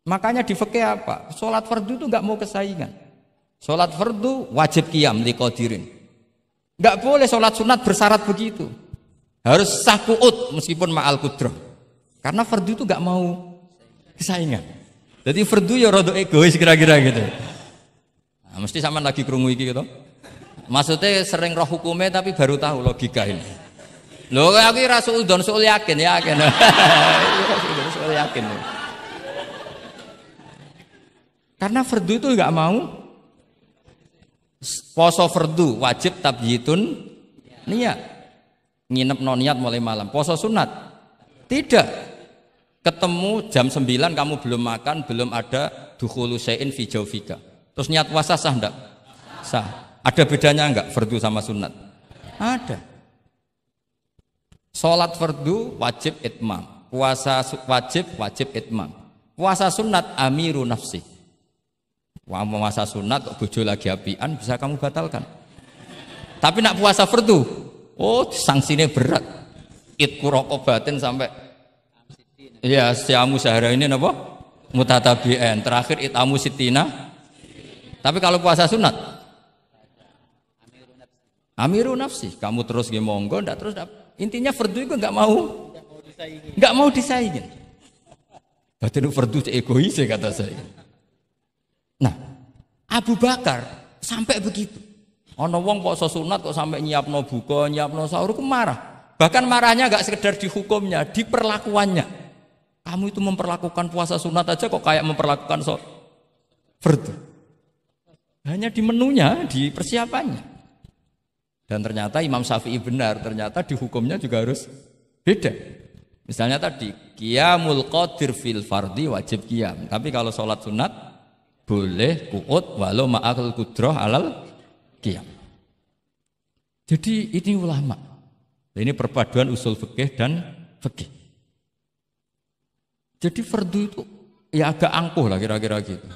Makanya di fikih apa? Sholat fardu itu nggak mau kesaingan. Sholat fardu wajib qiyam liqadirin. Nggak boleh sholat sunat bersyarat begitu. Harus sah qu'ud meskipun ma'al qudrah. Karena fardu itu nggak mau kesaingan. Jadi fardu ya rada egois kira-kira gitu. Nah, mesti sama lagi krungu iki gitu. Maksudnya sering roh hukumnya tapi baru tahu logika ini. Loh aku rasul don soal yakin. Soal yakin. Karena fardu itu enggak mau. Poso fardu wajib tabyitun niat. Nginep no niat mulai malam. Poso sunat tidak. Ketemu jam 9 kamu belum makan, belum ada dukhulu syai'in fi jawfika. Terus niat puasa sah enggak? Sah. Ada bedanya enggak fardu sama sunat? Ada. Salat fardu wajib itmam. Puasa wajib itmam. Puasa sunat amiru nafsi. Puasa sunat kok bojo lagi apian bisa kamu batalkan. Tapi nak puasa fardu, oh sanksinya berat. Itku rokobatin sampai ya siamu sehari ini apa? Mutatabi'an. Terakhir itamu sitina. Tapi kalau puasa sunat amiru nafsi, kamu terus nggih monggo, ndak terus intinya fardu itu enggak mau disaingin. Batin fardu egois kata saya. Nah, Abu Bakar sampai begitu. Ono wong poso sunat kok sampai nyiapno buka, nyiapno sahur ku marah. Bahkan marahnya enggak sekedar di hukumnya, di perlakuannya. Kamu itu memperlakukan puasa sunat aja kok kayak memperlakukan fardu. Hanya di menunya, di persiapannya. Dan ternyata Imam Syafi'i benar, ternyata di hukumnya juga harus beda. Misalnya tadi, qiyamul qadir fil fardi wajib qiyam. Tapi kalau sholat sunat boleh qu'ud walau ma'al qudrah alal qiyam. Jadi ini ulama. Ini perpaduan usul fikih dan fikih. Jadi fardu itu ya agak angkuh lah kira-kira gitu.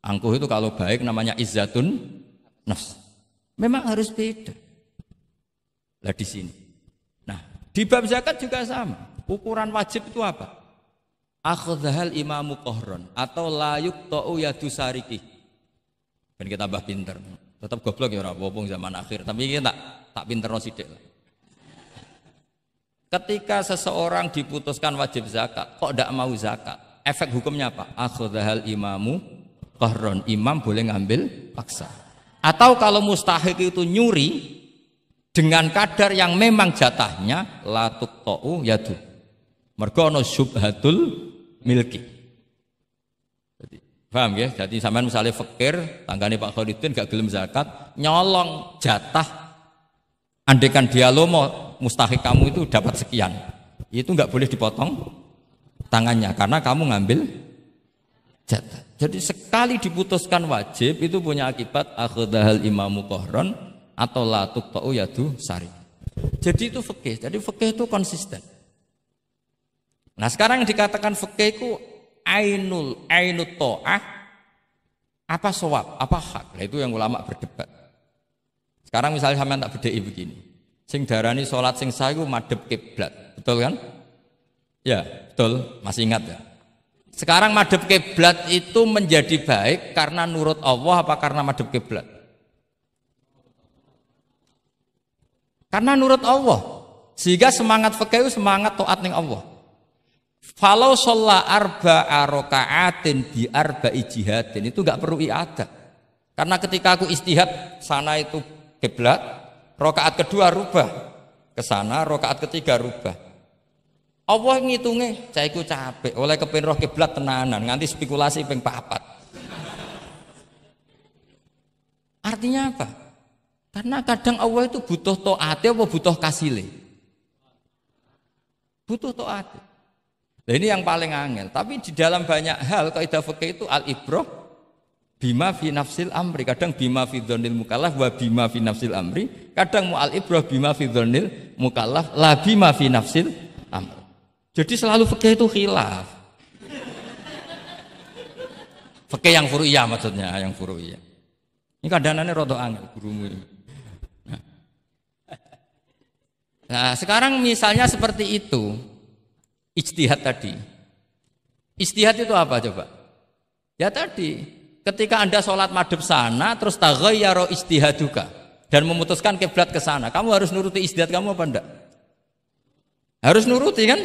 Angkuh itu kalau baik namanya izzatun nafs. Memang harus beda. Lah di sini. Nah, di bab zakat juga sama. Ukuran wajib itu apa? Akhdhal imamu qahron atau la yuqta'u yadu sariki. Ben kita tambah pinter. Tetap goblok ya ora apa-apa zaman akhir, tapi kita tak pinterno sithik lah. Ketika seseorang diputuskan wajib zakat, kok tidak mau zakat? Efek hukumnya apa? Akhdhal imamu qahron, imam boleh ngambil paksa. Atau kalau mustahik itu nyuri dengan kadar yang memang jatahnya la tuqta'u yadu. Mergo ana syubhatul milki. Jadi, paham ya? Jadi sampean misalnya fakir, tanggane Pak Khalidin gak gelem zakat, nyolong jatah. Andaikan dia lomo mustahik kamu itu dapat sekian. Itu enggak boleh dipotong tangannya karena kamu ngambil jatah. Jadi sekali diputuskan wajib itu punya akibat akhdhal imamu qahron atau la tuqta'u yadu sari. Jadi itu fikih. Jadi fikih itu konsisten. Nah sekarang yang dikatakan fikih itu ainut ta'ah apa shawab, apa hak. Nah, itu yang ulama berdebat. Sekarang misalnya sampean tak bedheki begini. Sing darani salat sing sah iku madhep kiblat. Betul kan? Ya, betul. Masih ingat ya? Sekarang madhep kiblat itu menjadi baik karena nurut Allah apa karena madhep kiblat? Karena nurut Allah. Sehingga semangat fikih itu semangat taat ning Allah. Falau sholla arba'a raka'atin bi arba'i jihadin itu enggak perlu i'adah. Karena ketika aku istihad sana itu kiblat, rakaat kedua rubah ke sana, rakaat ketiga rubah. Allah ngitungnya, saya iku capek oleh kepen roh kiblat tenanan nganti spekulasi ping 4. Artinya apa? Karena kadang Allah itu butuh taat apa butuh kasile? Butuh taat. Nah, ini yang paling angel. Tapi di dalam banyak hal kaidah fikih itu al-ibrah bima fi nafsil amri. Kadang bima fi dzannil mukallaf wa bima fi nafsil amri. Kadang mu al-ibrah bima fi dzannil mukallaf la bima fi nafsil amri. Jadi selalu fikih itu khilaf. Fikih yang furu'iyah maksudnya, yang furu'iyah. Ini kadang-kadang rada angel gurumu ini. Nah, sekarang misalnya seperti itu. Ijtihad tadi. Ijtihad itu apa coba? Ya tadi, ketika Anda sholat madhep sana terus taghayyara ijtihaduka dan memutuskan kiblat ke sana, kamu harus nuruti ijtihad kamu apa enggak? Harus nuruti kan?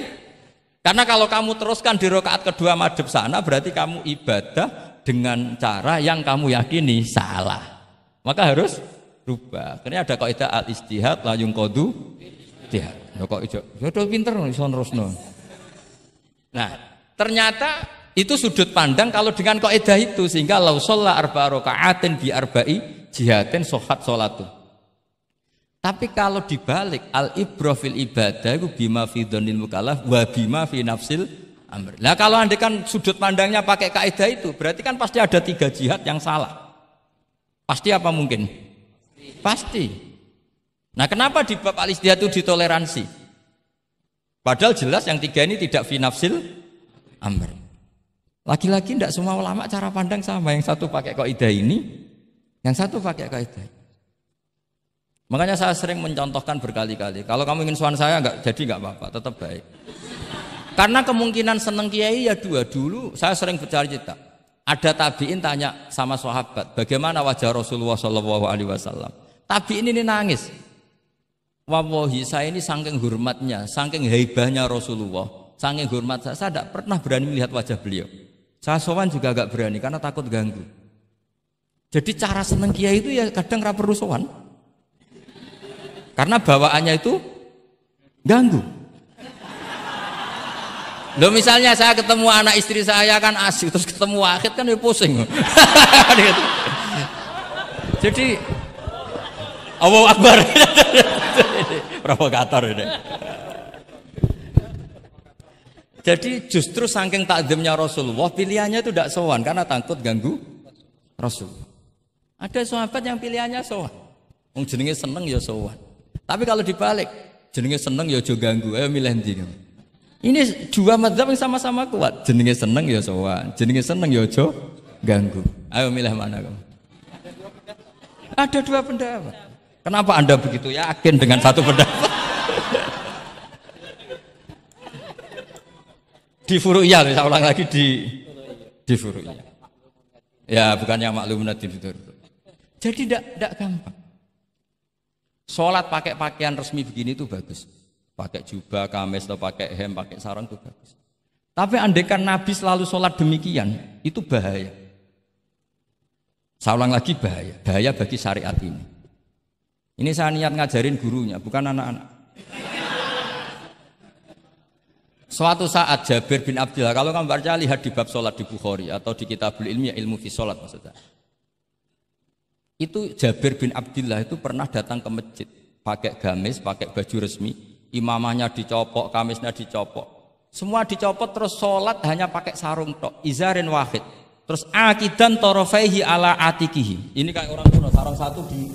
Karena kalau kamu teruskan di rakaat kedua madhep sana berarti kamu ibadah dengan cara yang kamu yakini salah. Maka harus rubah. Karena ada kaidah al-ijtihad la yunqadu ijtihad. Kok ijo? Ya pinter iso terusno. Nah, ternyata itu sudut pandang kalau dengan kaidah itu sehingga lau sholla arba'a raka'atin bi arba'i jihatin sohat sholatu. Tapi kalau dibalik al-ibrah fil ibadah itu bima fi dzannil mukallaf wa bima fi nafsil amr. Nah, kalau andai kan sudut pandangnya pakai kaidah itu berarti kan pasti ada 3 jihad yang salah. Pasti apa mungkin? Pasti. Nah, kenapa di bab al-ijtihad itu ditoleransi? Padahal jelas yang 3 ini tidak fi nafsil amr. Lagi-lagi tidak semua ulama cara pandang sama. Yang satu pakai kaidah ini, yang satu pakai kaidah. Makanya saya sering mencontohkan berkali-kali. Kalau kamu ingin suan saya enggak jadi enggak apa-apa, tetap baik. Karena kemungkinan seneng kiai ya 2. Dulu saya sering bercerita. Ada tabiin tanya sama sahabat, bagaimana wajah Rasulullah SAW. Tabiin ini nangis. Wallahi saya ini saking hormatnya, saking haibahnya Rasulullah, saking hormat saya tidak pernah berani melihat wajah beliau. Saya sowan juga agak berani karena takut ganggu. Jadi cara seneng kiai itu ya kadang ra perlu sowan. Karena bawaannya itu ganggu. Loh misalnya saya ketemu anak istri saya kan asik, terus ketemu Wahid kan ya pusing. Jadi Allahu Akbar. Provokator ini. Jadi justru saking takzimnya Rasulullah, pilihannya itu tidak sowan karena takut ganggu Rasul. Ada sahabat yang pilihannya sowan. Wong jenenge seneng ya sowan. Tapi kalau dibalik, jenenge seneng ya aja ganggu. Ayo milih ndi. Ini dua mazhab yang sama-sama kuat. Jenenge seneng ya sowan, jenenge seneng ya aja ganggu. Ayo milih mana kamu? Ada dua pendapat. Kenapa Anda begitu yakin dengan satu pendapat? Di Furu'iyah, saya ulang lagi di Furu'iyah. Ya, bukannya maklum nanti itu. Jadi tidak gampang. Sholat pakai pakaian resmi begini itu bagus. Pakai jubah, kamis, atau pakai hem, pakai sarung itu bagus. Tapi andaikan Nabi selalu sholat demikian, itu bahaya. Saya ulang lagi bahaya. Bahaya bagi syariat ini. Ini saya niat ngajarin gurunya, bukan anak-anak. Suatu saat Jabir bin Abdillah, kalau kamu baca lihat di bab sholat di Bukhari atau di Kitabul Ilmi, ilmu fi sholat maksudnya. Itu Jabir bin Abdillah itu pernah datang ke masjid, pakai gamis, pakai baju resmi, imamahnya dicopok, kamisnya dicopok, semua dicopot, terus sholat hanya pakai sarung tok, izarin wahid, terus akidan torofaihi ala atikihi. Ini kayak orang kuno, sarung satu di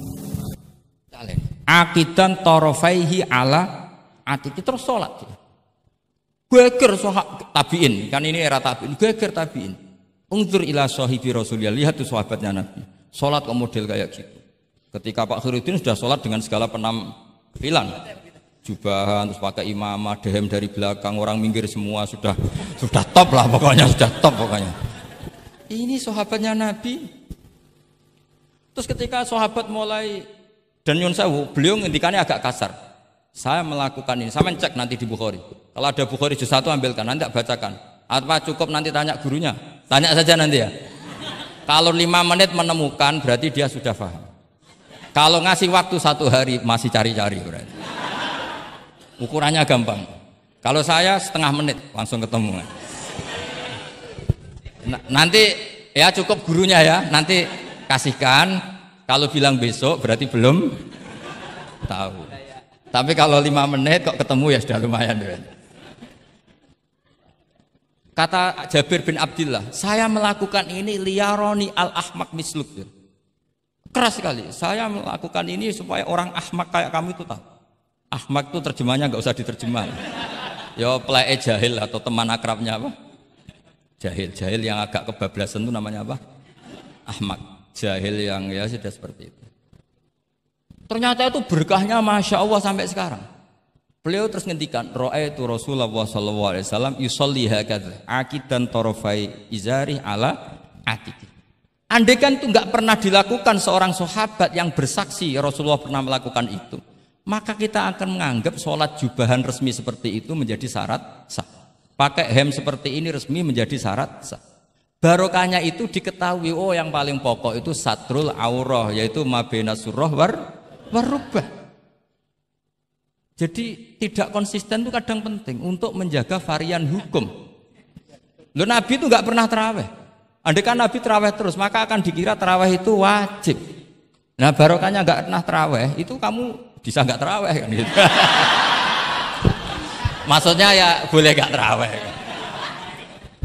akidan torofaihi ala atiki, terus sholat. Geger tabiin, kan ini era tabiin, geger tabiin. Ungzur ila sahibi Rasulillah, lihat tuh sahabatnya Nabi. Sholat ke model kayak gitu. Ketika Pak Khairuddin sudah sholat dengan segala penampilan, jubahan, terus pakai imamah, dehem dari belakang, orang minggir semua, sudah top lah pokoknya, sudah top pokoknya. Ini sahabatnya Nabi. Terus ketika sahabat mulai, dan nyun sewu, beliau ngendikannya agak kasar. Saya melakukan ini, saya mencek nanti di Bukhari. Kalau ada Bukhari juz 1 ambilkan, nanti tak bacakan. Apa cukup nanti tanya gurunya? Tanya saja nanti ya. Kalau 5 menit menemukan berarti dia sudah paham. Kalau ngasih waktu 1 hari masih cari-cari berarti. Ukurannya gampang. Kalau saya setengah menit langsung ketemu. Nanti ya cukup gurunya ya. Nanti kasihkan. Kalau bilang besok berarti belum tahu. Tapi kalau 5 menit kok ketemu ya sudah lumayan. Kata Jabir bin Abdillah, saya melakukan ini liyaroni al-ahmak misluk. Keras sekali. Saya melakukan ini supaya orang ahmak kayak kamu itu tahu. Ahmak itu terjemahnya nggak usah diterjemah. Ya pelai jahil atau teman akrabnya apa? Jahil yang agak kebablasan itu namanya apa? Ahmak. Jahil yang ya sudah seperti itu. Ternyata itu berkahnya Masya Allah sampai sekarang. Beliau terus ngendikan, ra'aitu Rasulullah sallallahu alaihi wasallam yusolli hakadza, akidan tarafai izari ala atiki. Andaikan itu enggak pernah dilakukan seorang sahabat yang bersaksi Rasulullah pernah melakukan itu, maka kita akan menganggap sholat jubahan resmi seperti itu menjadi syarat sah. Pakai hem seperti ini resmi menjadi syarat sah. Barokahnya itu diketahui, oh yang paling pokok itu satrul aurah, yaitu mabena surah warubah. Jadi tidak konsisten itu kadang penting untuk menjaga varian hukum. Loh, Nabi itu nggak pernah terawih. Andaikan Nabi terawih terus, maka akan dikira terawih itu wajib. Nah barokahnya nggak pernah terawih, itu kamu bisa nggak terawih kan gitu. Maksudnya ya boleh nggak terawih.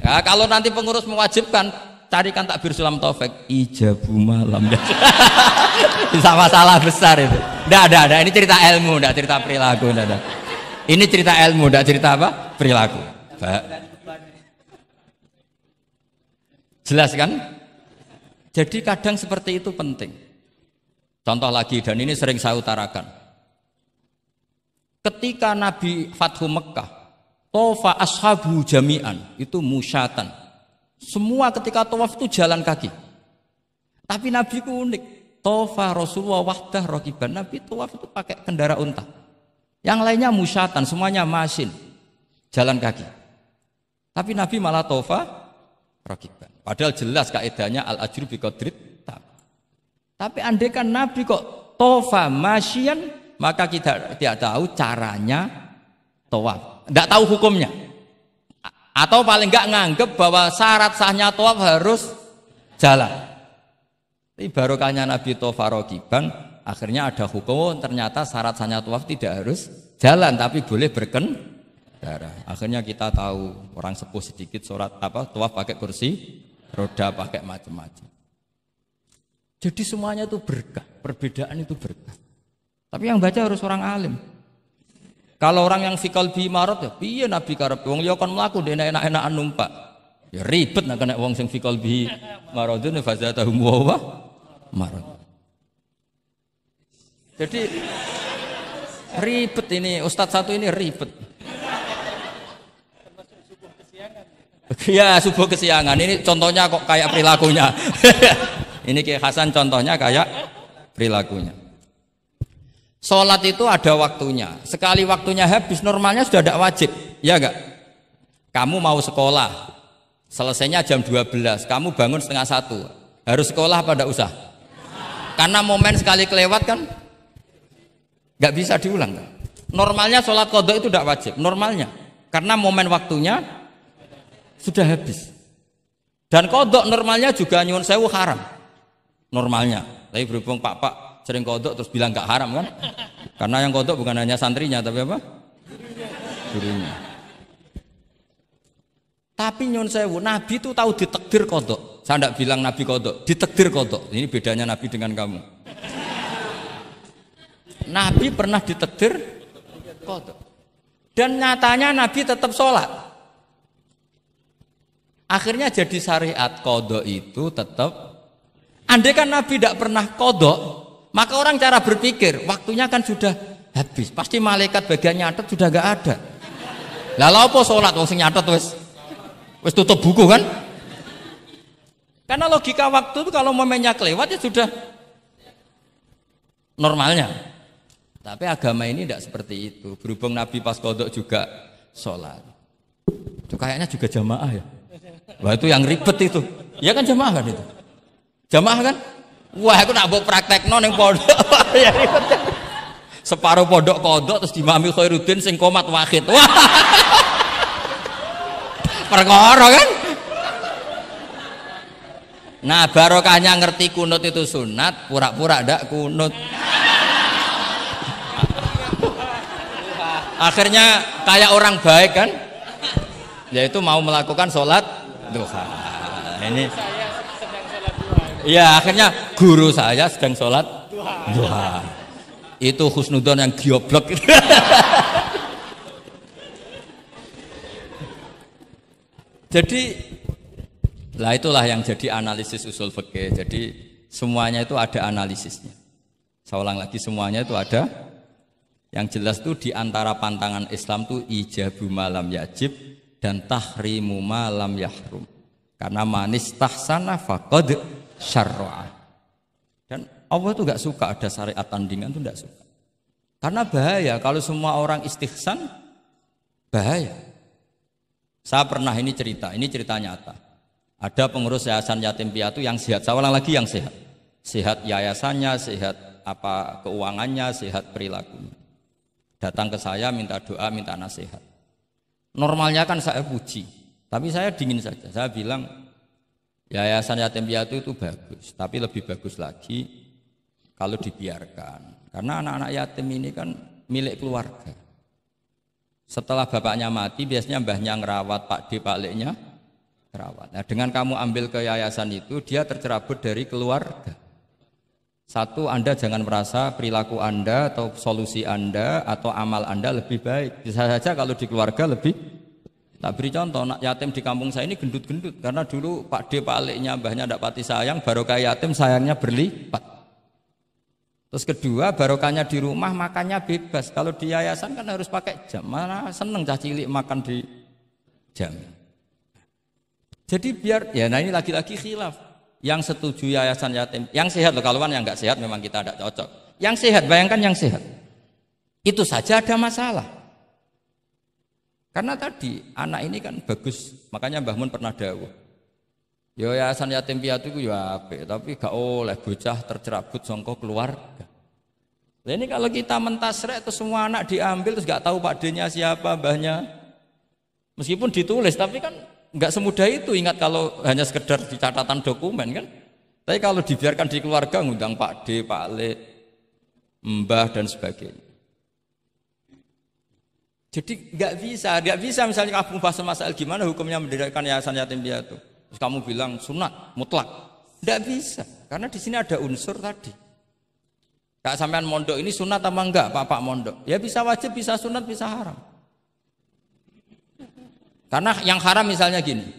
Ya, kalau nanti pengurus mewajibkan, carikan takbir sulam taufik ijabu malam. Bisa masalah besar itu. Nggak ada. Ini cerita ilmu, nggak cerita perilaku. Nggak ada. Ini cerita ilmu, nggak cerita apa? Perilaku. Jelas kan? Jadi kadang seperti itu penting. Contoh lagi, dan ini sering saya utarakan. Ketika Nabi Fathu Mekah, tofa ashabu jami'an, itu musyatan. Semua ketika tawaf itu jalan kaki. Tapi Nabi itu unik. Tofa Rasulullah wahdah rokiban. Nabi tawaf itu pakai kendaraan unta. Yang lainnya musyatan, semuanya masin. Jalan kaki. Tapi Nabi malah tofa rokiban. Padahal jelas kaidahnya al-ajru biqadrit. Tapi andai kan Nabi kok tofa masyian, maka kita tidak tahu caranya tawaf, tidak tahu hukumnya. Atau paling enggak nganggep bahwa syarat sahnya tawaf harus jalan. Tapi barokahnya Nabi tofa rokiban, akhirnya ada hukum, ternyata syarat sahnya tawaf tidak harus jalan, tapi boleh berkendara. Akhirnya kita tahu orang sepuh sedikit tawaf pakai kursi roda, pakai macam-macam. Jadi semuanya itu berkah, perbedaan itu berkah. Tapi yang baca harus orang alim. Kalau orang yang fikal bi marot ya piye Nabi karep wong ya kon mlaku ndek enak-enakan numpak. Ya ribet nek kena wong sing fikal bi marodun fazatahum wa marad. Jadi ribet ini ustadz satu ini ribet. Ya subuh kesiangan ini contohnya kok kayak perilakunya. Ini Ki Hasan contohnya kayak perilakunya. Sholat itu ada waktunya. Sekali waktunya habis, normalnya sudah tidak wajib. Ya enggak? Kamu mau sekolah, selesainya jam 12, kamu bangun setengah 1. Harus sekolah apa tidak usah? Karena momen sekali kelewat kan enggak bisa diulang kan? Normalnya sholat qadha itu tidak wajib, normalnya. Karena momen waktunya sudah habis. Dan qadha normalnya juga nyuwun sewu haram. Normalnya. Tapi berhubung Pak sering kodok terus bilang gak haram kan? Karena yang kodok bukan hanya santrinya tapi apa? Gurunya. Tapi nyun sewu, Nabi itu tahu ditakdir kodok. Saya tidak bilang Nabi kodok, ditakdir kodok. Ini bedanya Nabi dengan kamu. Nabi pernah ditakdir kodok. Dan nyatanya Nabi tetap sholat. Akhirnya jadi syariat kodok itu tetap. Andai kan Nabi tidak pernah kodok, maka orang cara berpikir, waktunya kan sudah habis. Pasti malaikat bagian nyatet sudah gak ada. Lalu apa sholat? Wong sing nyatet wis tutup buku kan? Karena logika waktu itu kalau momennya kelewat ya sudah normalnya. Tapi agama ini tidak seperti itu. Berhubung Nabi pas kodok juga sholat. Itu kayaknya juga jamaah ya. Wah itu yang ribet itu. Ya kan jamaah kan itu. Jamaah kan? Wah, aku nak mbok praktekno ning pondok. Ya ribet. Separuh pondok kodok terus dimami Khairuddin sing komat wahid. Wah. Perkara kan? Nah, barokahnya ngerti kunut itu sunat, pura-pura ndak kunut. Akhirnya kayak orang baik kan? Yaitu mau melakukan sholat duha. Ini ya akhirnya guru saya sedang sholat duha. Itu husnudon yang gioblok. Jadi lah itulah yang jadi analisis usul fikih. Jadi semuanya itu ada analisisnya. Saya ulang lagi, semuanya itu ada. Yang jelas itu di antara pantangan Islam itu ijabu malam yajib dan tahrimu malam yahrum. Karena manis tahsana faqad syarra'a. Dan Allah itu enggak suka ada syariat tandingan, itu enggak suka. Karena bahaya kalau semua orang istihsan, bahaya. Saya pernah ini cerita nyata. Ada pengurus yayasan yatim piatu yang sehat. Saya ulang lagi, yang sehat. Sehat yayasannya, sehat apa keuangannya, sehat perilakunya. Datang ke saya minta doa, minta nasihat. Normalnya kan saya puji, tapi saya dingin saja. Saya bilang yayasan yatim piatu itu bagus, tapi lebih bagus lagi kalau dibiarkan. Karena anak-anak yatim ini kan milik keluarga. Setelah bapaknya mati, biasanya mbahnya ngerawat, Pak D, Pak Leknya ngerawat. Nah, dengan kamu ambil ke yayasan itu, dia tercerabut dari keluarga. Satu, Anda jangan merasa perilaku Anda atau solusi Anda atau amal Anda lebih baik. Bisa saja kalau di keluarga lebih. Tak beri contoh, anak yatim di kampung saya ini gendut-gendut. Karena dulu Pak D, Pak Leknya, mbahnya tidak pati sayang, barokah yatim sayangnya berlipat. Terus kedua, barokahnya di rumah makannya bebas. Kalau di yayasan kan harus pakai jam. Mana seneng cah cilik makan di jam. Jadi biar, ya nah ini lagi-lagi khilaf. Yang setuju yayasan yatim, yang sehat loh, kalau kan yang nggak sehat memang kita tidak cocok. Yang sehat, bayangkan yang sehat. Itu saja ada masalah. Karena tadi anak ini kan bagus, makanya Mbah Mun pernah dawuh. Ya yayasan yatim piatu itu ya apik, tapi gak oleh bocah tercerabut sangka keluarga. Nah ini kalau kita mentasrek terus semua anak diambil terus gak tahu Pak D-nya siapa, mbahnya. Meskipun ditulis tapi kan gak semudah itu, ingat kalau hanya sekedar di catatan dokumen kan. Tapi kalau dibiarkan di keluarga ngundang Pak D, Pak Le, mbah dan sebagainya. Jadi gak bisa misalnya kamu bahas masalah gimana hukumnya mendirikan yayasan yatim piatu. Terus kamu bilang sunat mutlak, tidak bisa, karena di sini ada unsur tadi. Kak sampean mondok ini sunat apa enggak, Pak mondok? Ya bisa wajib, bisa sunat, bisa haram. Karena yang haram misalnya gini,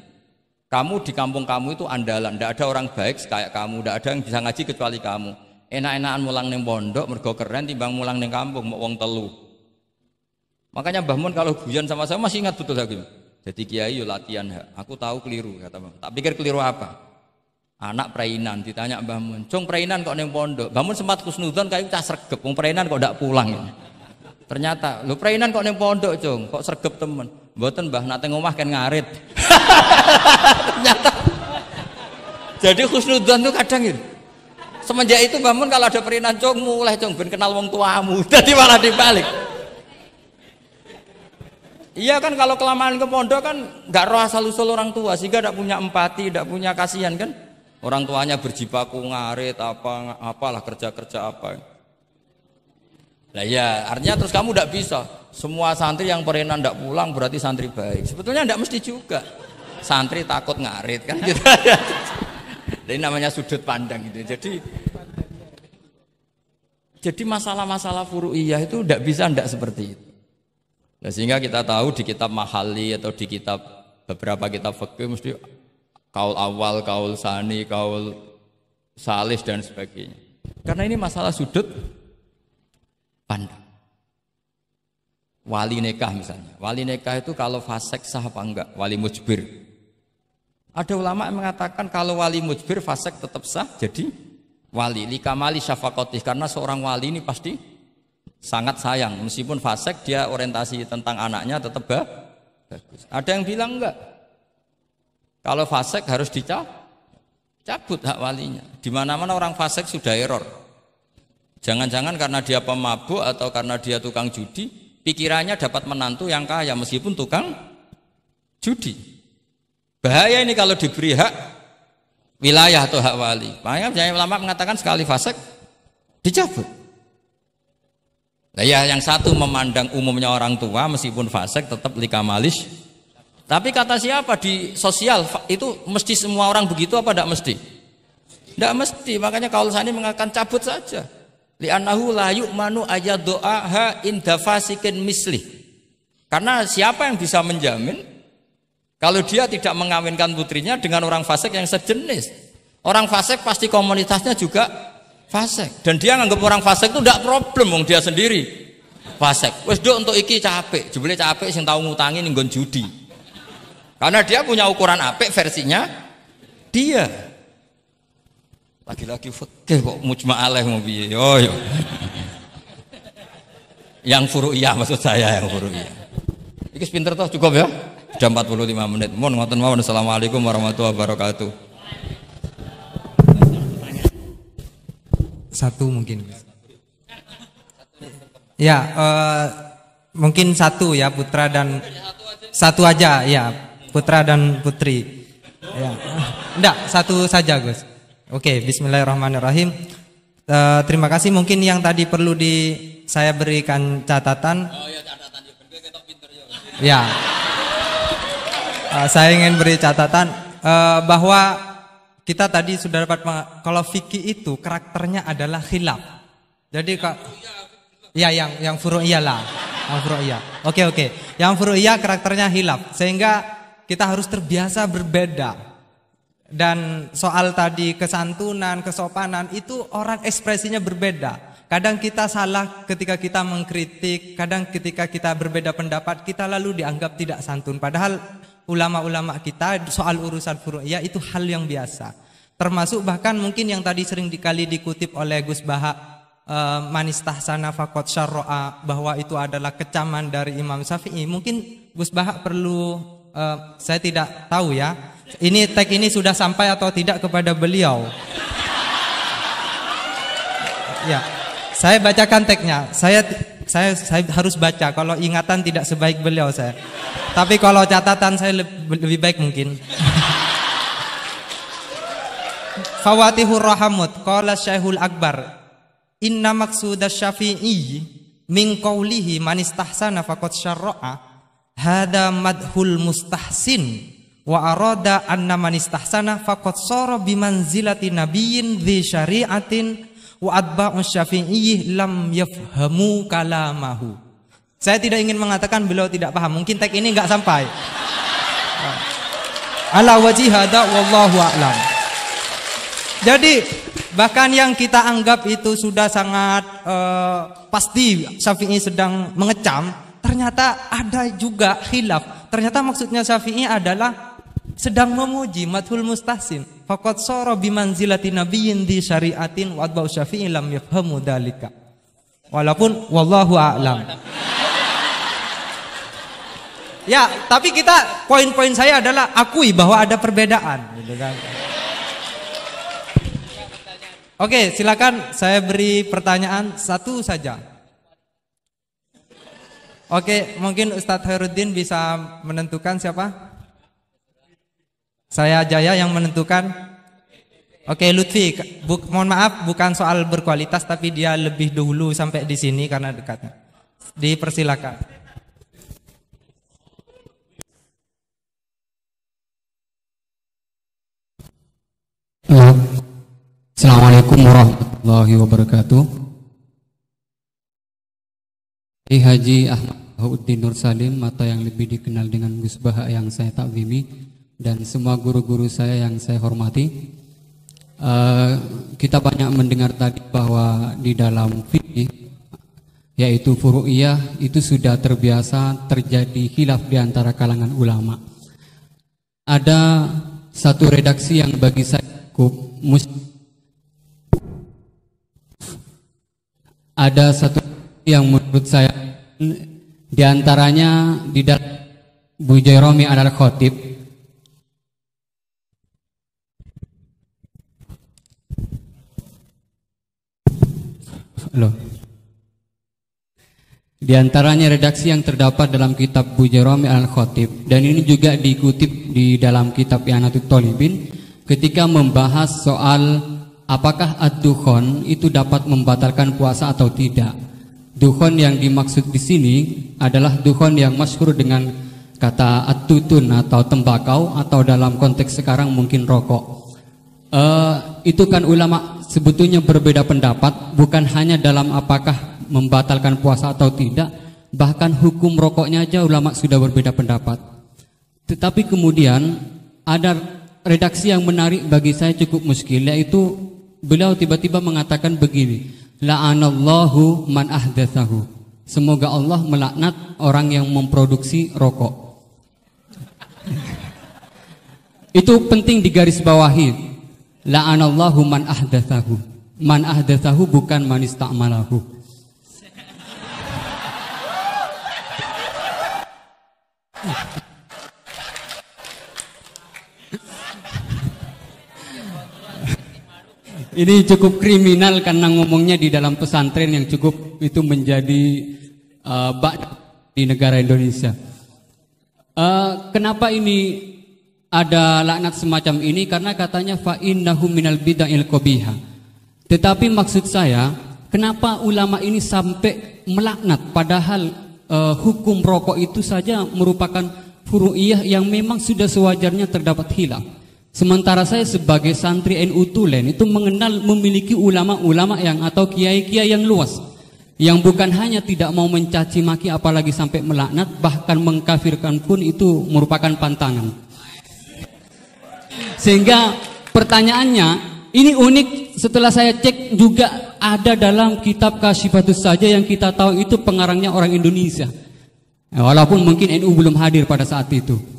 kamu di kampung kamu itu andalan, tidak ada orang baik kayak kamu, tidak ada yang bisa ngaji kecuali kamu. Enak-enakan mulang neng pondok, mergo keren timbang mulang neng kampung, mau wong telu. Makanya Mbah Mun kalau guyon sama saya masih ingat betul lagi. Jadi kiai yo latihan, aku tahu keliru kata Mbah. Tak pikir keliru apa? Anak perainan ditanya Mbah Mun, "Cung perainan kok ning pondok?" Mbah Mun sempat kusnudon kayak cah sregep, wong perainan kok ndak pulang ini. Ternyata, "Lho perainan kok ning pondok, Cung? Kok sregep temen?" "Mboten, Mbah, nate ngomah kan ngarit." Ternyata. Jadi kusnudon tuh kadang gitu. Semenjak itu Mbah Mun kalau ada perainan, "Cung, mulai Cung ben kenal wong tuamu." Jadi malah dibalik. Iya kan kalau kelamaan ke pondok kan nggak roh asal usul orang tua sehingga tidak punya empati, tidak punya kasihan kan. Orang tuanya berjibaku ngarit apalah kerja apa. Nah ya artinya terus kamu tidak bisa semua santri yang perenan tidak pulang berarti santri baik. Sebetulnya tidak mesti juga. Santri takut ngarit kan gitu. Ini namanya sudut pandang gitu. Jadi masalah-masalah furu'iyah itu tidak bisa tidak seperti itu. Nah, sehingga kita tahu di kitab Mahali atau di kitab beberapa kitab fikih mesti kaul awal, kaul sani, kaul salis dan sebagainya. Karena ini masalah sudut pandang. Wali nikah misalnya. Wali nikah itu kalau fasik sah apa enggak? Wali mujbir. Ada ulama yang mengatakan kalau wali mujbir fasik tetap sah jadi wali. Likamali syafaqatih, karena seorang wali ini pasti sangat sayang, meskipun fasik dia orientasi tentang anaknya tetap bagus. Ada yang bilang enggak, kalau fasik harus dicabut hak walinya. Di mana-mana orang fasik sudah error. Jangan-jangan karena dia pemabuk atau karena dia tukang judi, pikirannya dapat menantu yang kaya meskipun tukang judi. Bahaya ini kalau diberi hak wilayah atau hak wali. Makanya ulama mengatakan sekali fasik dicabut. Nah ya yang satu memandang umumnya orang tua meskipun fasik tetap likamalis. Tapi kata siapa di sosial itu mesti semua orang begitu apa tidak mesti? Tidak mesti. Makanya kaul sani mengatakan cabut saja. Li'annahu la yu'manu ayadu'aha inda fasikin mislih. Karena siapa yang bisa menjamin kalau dia tidak mengawinkan putrinya dengan orang fasik yang sejenis? Orang fasik pasti komunitasnya juga fasik, dan dia nganggap orang fasik itu tidak problem, wong dia sendiri fasik. Wes dok untuk iki capek, jebule capek sing tahu ngutangi ning nggon judi. Karena dia punya ukuran apik versinya dia. Lagi-lagi fikih kok mujma' alaih mau piye? Yo. Yang furu'iyah maksud saya, yang furu'iyah. Iki pinter toh cukup ya? Sudah 45 menit. Mohon ngoten mawon. Assalamualaikum warahmatullahi wabarakatuh. Satu mungkin. Ya, mungkin satu ya putra dan satu aja ya putra dan putri. Ya, enggak satu saja Gus. Oke, Bismillahirrahmanirrahim. Terima kasih. Mungkin yang tadi perlu saya berikan catatan. Oh ya catatan ya. Saya ingin beri catatan bahwa kita tadi sudah dapat kalau fikih itu karakternya adalah khilaf. Jadi ya yang furu'iyah lah, yang furu'iyah. Oke. Yang furu'iyah karakternya khilaf sehingga kita harus terbiasa berbeda. Dan soal tadi kesantunan, kesopanan itu orang ekspresinya berbeda. Kadang kita salah ketika kita mengkritik, kadang ketika kita berbeda pendapat kita lalu dianggap tidak santun. Padahal ulama-ulama kita soal urusan furu'iyah itu hal yang biasa. Termasuk bahkan mungkin yang tadi sering dikali dikutip oleh Gus Baha, manistahsana faqad syarra'a, bahwa itu adalah kecaman dari Imam Syafi'i. Mungkin Gus Baha perlu saya tidak tahu ya, Ini tag ini sudah sampai atau tidak kepada beliau? Ya, saya bacakan tagnya. Saya harus baca. Kalau ingatan tidak sebaik beliau saya. Tapi kalau catatan saya lebih baik mungkin. Fawatihur Rahamut. Qala Syekhul Akbar. Inna maqsudas Syafi'i min qawlihi man istahsana faqad syarra'a hada madhul mustahsin wa arada anna man istahsana faqad sara bimanzilati nabiyyin dzi syari'atin wa atba'u Syafi'i lam yafhamu kalamahu. Saya tidak ingin mengatakan beliau tidak paham, mungkin tag ini enggak sampai. Ala wajhi hada wallahu a'lam. Jadi bahkan yang kita anggap itu sudah sangat pasti Syafi'i sedang mengecam, ternyata ada juga khilaf. Ternyata maksudnya Syafi'i adalah sedang memuji, madhul mustahsin. Faqad sara bimanzilati nabiyyin di syari'atin wa atba'u Syafi'i lam yafhamu dzalika. Walaupun wallahu a'lam. Ya, tapi poin-poin saya adalah akui bahwa ada perbedaan, gitu kan. Oke, silakan saya beri pertanyaan satu saja. Oke, mungkin Ustadz Khairuddin bisa menentukan siapa? Saya Jaya yang menentukan. Oke, Lutfi, mohon maaf bukan soal berkualitas tapi dia lebih dahulu sampai di sini karena dekatnya. Dipersilakan. Assalamualaikum warahmatullahi wabarakatuh. Haji Ahmad Bahuddin Nur Salim atau yang lebih dikenal dengan Gus Baha yang saya takzimi dan semua guru-guru saya yang saya hormati. Kita banyak mendengar tadi bahwa di dalam fikih yaitu furu'iyah itu sudah terbiasa terjadi khilaf di antara kalangan ulama. Ada satu redaksi yang bagi saya cukup ada satu yang menurut saya di antaranya di dalam Bujairami al-Khatib. Di antaranya redaksi yang terdapat dalam kitab Bujairami al-Khatib dan ini juga dikutip di dalam kitab I'anatul Talibin ketika membahas soal apakah ad-dukhon itu dapat membatalkan puasa atau tidak. Dukhon yang dimaksud di sini adalah dukhon yang masyhur dengan kata at-tutun atau tembakau atau dalam konteks sekarang mungkin rokok. Itu kan ulama sebetulnya berbeda pendapat, bukan hanya dalam apakah membatalkan puasa atau tidak, bahkan hukum rokoknya aja ulama sudah berbeda pendapat. Tetapi kemudian ada redaksi yang menarik bagi saya cukup muskil, yaitu beliau tiba-tiba mengatakan begini, la'anallahu man ahdatsahu. Semoga Allah melaknat orang yang memproduksi rokok. Itu penting digarisbawahi. La'anallahu man ahdatsahu. Man ahdatsahu bukan man ista'malahu. Ini cukup kriminal karena ngomongnya di dalam pesantren yang cukup itu menjadi di negara Indonesia. Kenapa ini ada laknat semacam ini? Karena katanya fa innahu minal bid'il qabihah. Tetapi maksud saya, kenapa ulama ini sampai melaknat padahal hukum rokok itu saja merupakan furu'iyah yang memang sudah sewajarnya terdapat khilaf. Sementara saya sebagai santri NU Tulen itu mengenal memiliki ulama-ulama yang atau kiai-kiai yang luas, yang bukan hanya tidak mau mencaci maki apalagi sampai melaknat, bahkan mengkafirkan pun itu merupakan pantangan. Sehingga pertanyaannya ini unik, setelah saya cek juga ada dalam kitab Kasyifatus saja yang kita tahu itu pengarangnya orang Indonesia, walaupun mungkin NU belum hadir pada saat itu.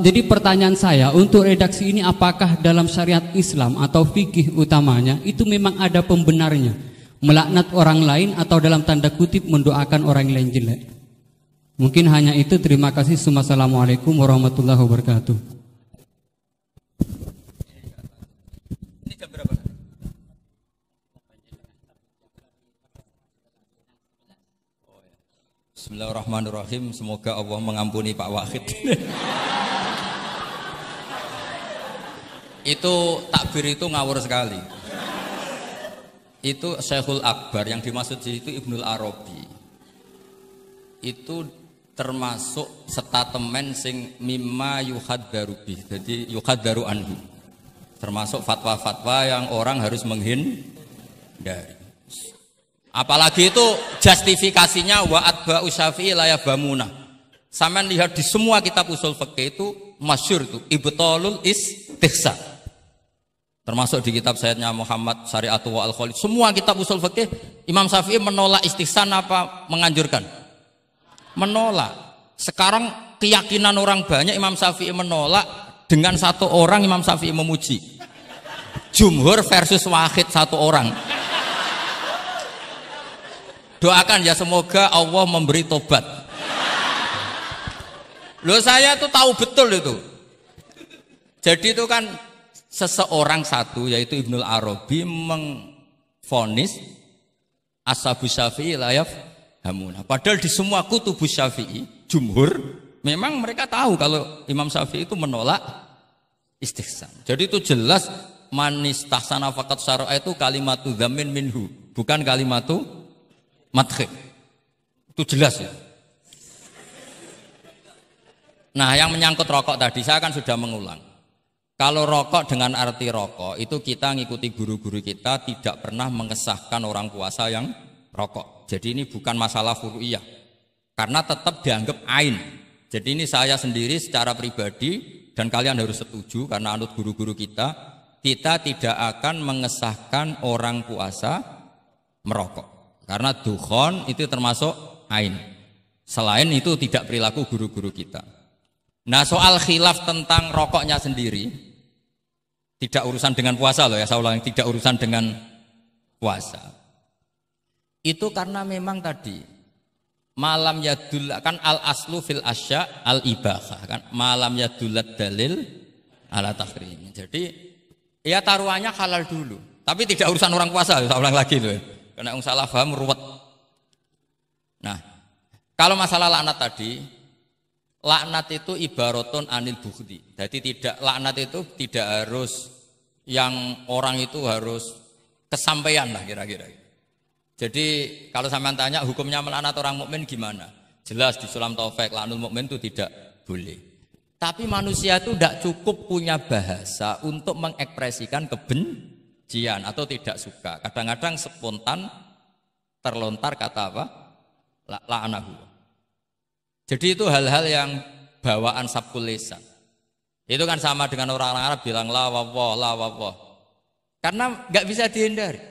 Jadi pertanyaan saya untuk redaksi ini, apakah dalam syariat Islam atau fikih utamanya itu memang ada pembenarnya melaknat orang lain atau dalam tanda kutip mendoakan orang lain jelek? Mungkin hanya itu. Terima kasih. Assalamualaikum warahmatullahi wabarakatuh. Ini jam berapa? Bismillahirrahmanirrahim. Semoga Allah mengampuni Pak Wahid. Itu takbir itu ngawur sekali. Itu Syekhul Akbar, yang dimaksud di itu Ibnul Arabi. Itu termasuk statement sing mimma yuhaddaru bih. Jadi yuhaddaru anhu. Termasuk fatwa-fatwa yang orang harus menghindari. Apalagi itu justifikasinya wa atba'u Syafi'i la yabamuna. Sampean lihat di semua kitab usul fikih itu masyhur itu ibtalul istihsan. Termasuk di kitab Sayyidina Muhammad Syari'atu wa Al-Khalid. Semua kitab usul fikih Imam Syafi'i menolak istihsan apa menganjurkan? Menolak. Sekarang keyakinan orang banyak Imam Syafi'i menolak, dengan satu orang Imam Syafi'i memuji. Jumhur versus wahid satu orang. Doakan ya semoga Allah memberi tobat. Loh saya tuh tahu betul itu. Jadi itu kan seseorang satu yaitu Ibnul Arabi mengvonis ashabus Syafi'i la yafhamuna. Padahal di semua kutubus Syafi'i jumhur memang mereka tahu kalau Imam Syafi'i itu menolak istihsan. Jadi itu jelas manistahsana faqat syara'a itu kalimatu dzamin minhu, bukan kalimatu madhik. Itu jelas ya. Nah yang menyangkut rokok tadi saya kan sudah mengulang. Kalau rokok dengan arti rokok itu kita ngikuti guru-guru kita tidak pernah mengesahkan orang puasa yang rokok. Jadi ini bukan masalah furu'iyah. Karena tetap dianggap ain. Jadi ini saya sendiri secara pribadi dan kalian harus setuju karena anut guru-guru kita tidak akan mengesahkan orang puasa merokok. Karena dukhon itu termasuk ain. Selain itu tidak perilaku guru-guru kita. Nah soal khilaf tentang rokoknya sendiri tidak urusan dengan puasa loh ya, saya ulang, tidak urusan dengan puasa. Itu karena memang tadi malam yadul kan al aslu fil asya al ibahah kan, malam yadulat dalil ala tahrim. Jadi ya taruhannya halal dulu, tapi tidak urusan orang puasa. Saya ulang lagi loh, karena yang salah paham ruwet. Nah kalau masalah laknat tadi, laknat itu ibaratun anil bukhdi. Jadi tidak, laknat itu tidak harus yang orang itu harus kesampaian lah kira-kira. Jadi kalau sampean tanya hukumnya melaknat orang mukmin gimana? Jelas di Sulam Taufik laknul mukmin itu tidak boleh. Tapi manusia itu tidak cukup punya bahasa untuk mengekspresikan kebencian atau tidak suka. Kadang-kadang spontan terlontar kata apa? La'anahu. Jadi itu hal-hal yang bawaan sabkul lisan. Itu kan sama dengan orang Arab bilang la wawah. Karena nggak bisa dihindari.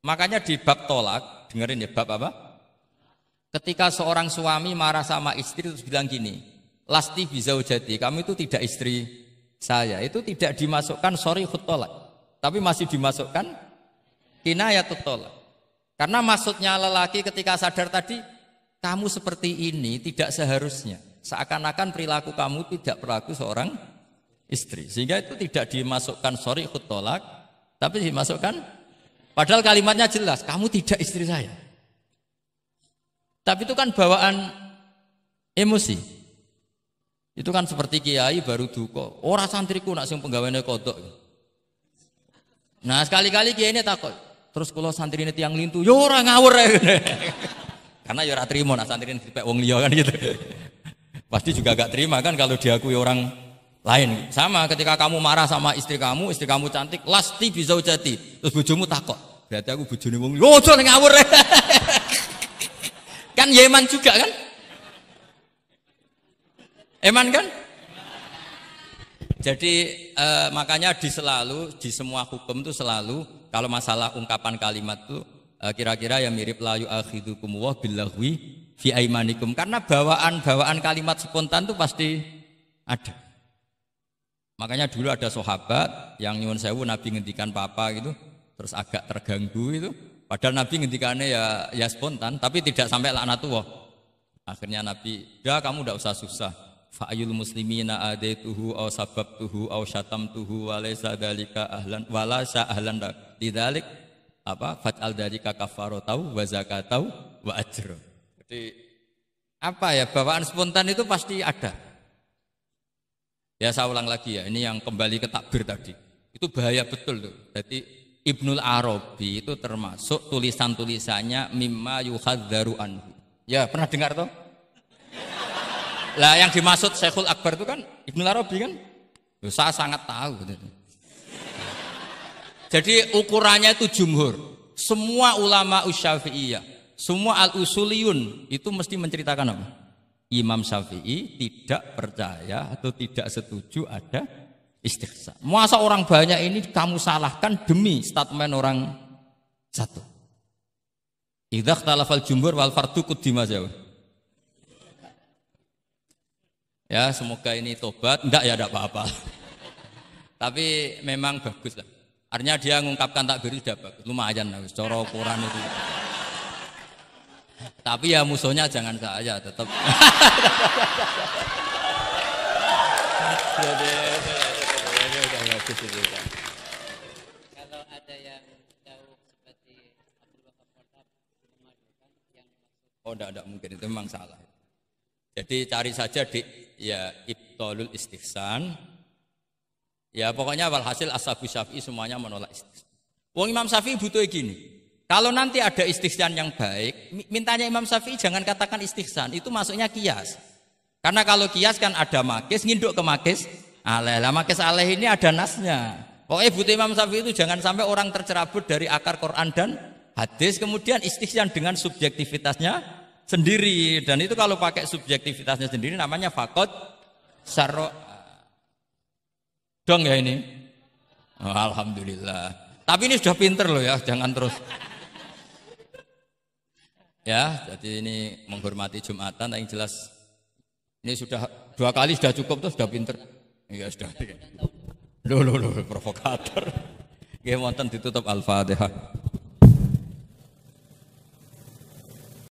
Makanya di bab tolak, dengerin ya bab apa? Ketika seorang suami marah sama istri terus bilang gini, lasti bizaujati, kamu itu tidak istri saya. Itu tidak dimasukkan sharihut tolak, tapi masih dimasukkan kinayatut tolak. Karena maksudnya lelaki ketika sadar tadi, kamu seperti ini tidak seharusnya. Seakan-akan perilaku kamu tidak perilaku seorang istri. Sehingga itu tidak dimasukkan sharihut tolak, tapi dimasukkan, padahal kalimatnya jelas, kamu tidak istri saya. Tapi itu kan bawaan emosi. Itu kan seperti kiai baru duka, ora santriku nak sing penggaweane kodok. Nah sekali-kali kiai ini takut, terus kalau santri ini tiang lintu, yo ora ngawur ya. Karena ya ora trimo nak santri ini dipek wong liya kan gitu. Pasti juga gak terima kan kalau diakui orang lain. Sama ketika kamu marah sama istri kamu cantik, lasti bizaujati. Terus bojomu takut, berarti aku bojone wong liya. Oh, ojo ngawur. Kan Yeman juga kan? Eman kan? Jadi makanya di semua hukum itu selalu kalau masalah ungkapan kalimat itu kira-kira yang mirip la yu'akhidukum wa billaghwi fi aimanikum, karena bawaan kalimat spontan itu pasti ada. Makanya dulu ada sahabat yang nyuwun sewu Nabi ngendikan papa gitu, terus agak terganggu itu, padahal Nabi ngendikannya ya spontan, tapi tidak sampai laknatullah. Akhirnya Nabi, "Dah kamu tidak usah susah. Fa'ayul muslimina adaituhu aw sababtuhu aw syatamtuhu wa laysa dzalika ahlan wala ahlan lidzalik apa faj'al dzalika kafaratau wa zakatau wa ajra." Jadi apa ya, bawaan spontan itu pasti ada. Ya saya ulang lagi ya, ini yang kembali ke takbir tadi. Itu bahaya betul tuh. Jadi Ibnul Arabi itu termasuk tulisan-tulisannya mimma yuhadzaru anhu. Ya pernah dengar toh? Lah yang dimaksud Syekhul Akbar itu kan Ibnul Arabi kan? Saya sangat tahu. Jadi ukurannya itu jumhur. Semua ulama Syafi'iyah, semua al-usuliyun itu mesti menceritakan apa? Imam Syafi'i tidak percaya atau tidak setuju ada istighsa. Masa orang banyak ini kamu salahkan demi statement orang satu. Idza ikhtalafal jumhur wal fardu quddima jauh. Ya semoga ini tobat, enggak ya enggak apa-apa. Tapi memang bagus lah. Artinya dia mengungkapkan takbir sudah bagus, lumayan lah, cara ukuran itu. Tapi ya musuhnya jangan saya tetap. Kalau ada yang jauh seperti Abdul Wahab Wartab memadukan yang oh enggak mungkin, itu memang salah. Jadi cari saja di ya Ibtalul Istihsan. Ya pokoknya walhasil ashabu Syafi'i semuanya menolak istihsan. Wong Imam Syafi'i butuh gini. Kalau nanti ada istihsan yang baik, mintanya Imam Syafi'i jangan katakan istihsan, itu masuknya kias. Karena kalau kias kan ada makis, nginduk ke makis aleh. Lah makis aleh ini ada nasnya. Pokoknya butuh Imam Syafi'i itu jangan sampai orang tercerabut dari akar Quran dan hadis kemudian istihsan dengan subjektivitasnya sendiri, dan itu kalau pakai subjektivitasnya sendiri namanya fakot syarro dong ya ini. Oh, alhamdulillah. Tapi ini sudah pinter loh ya, jangan terus. Ya, jadi ini menghormati Jumatan yang jelas. Ini sudah 2 kali sudah cukup tuh, sudah pinter. Iya sudah. Loh provokator. Nggih wonten ditutup Al-Fatihah.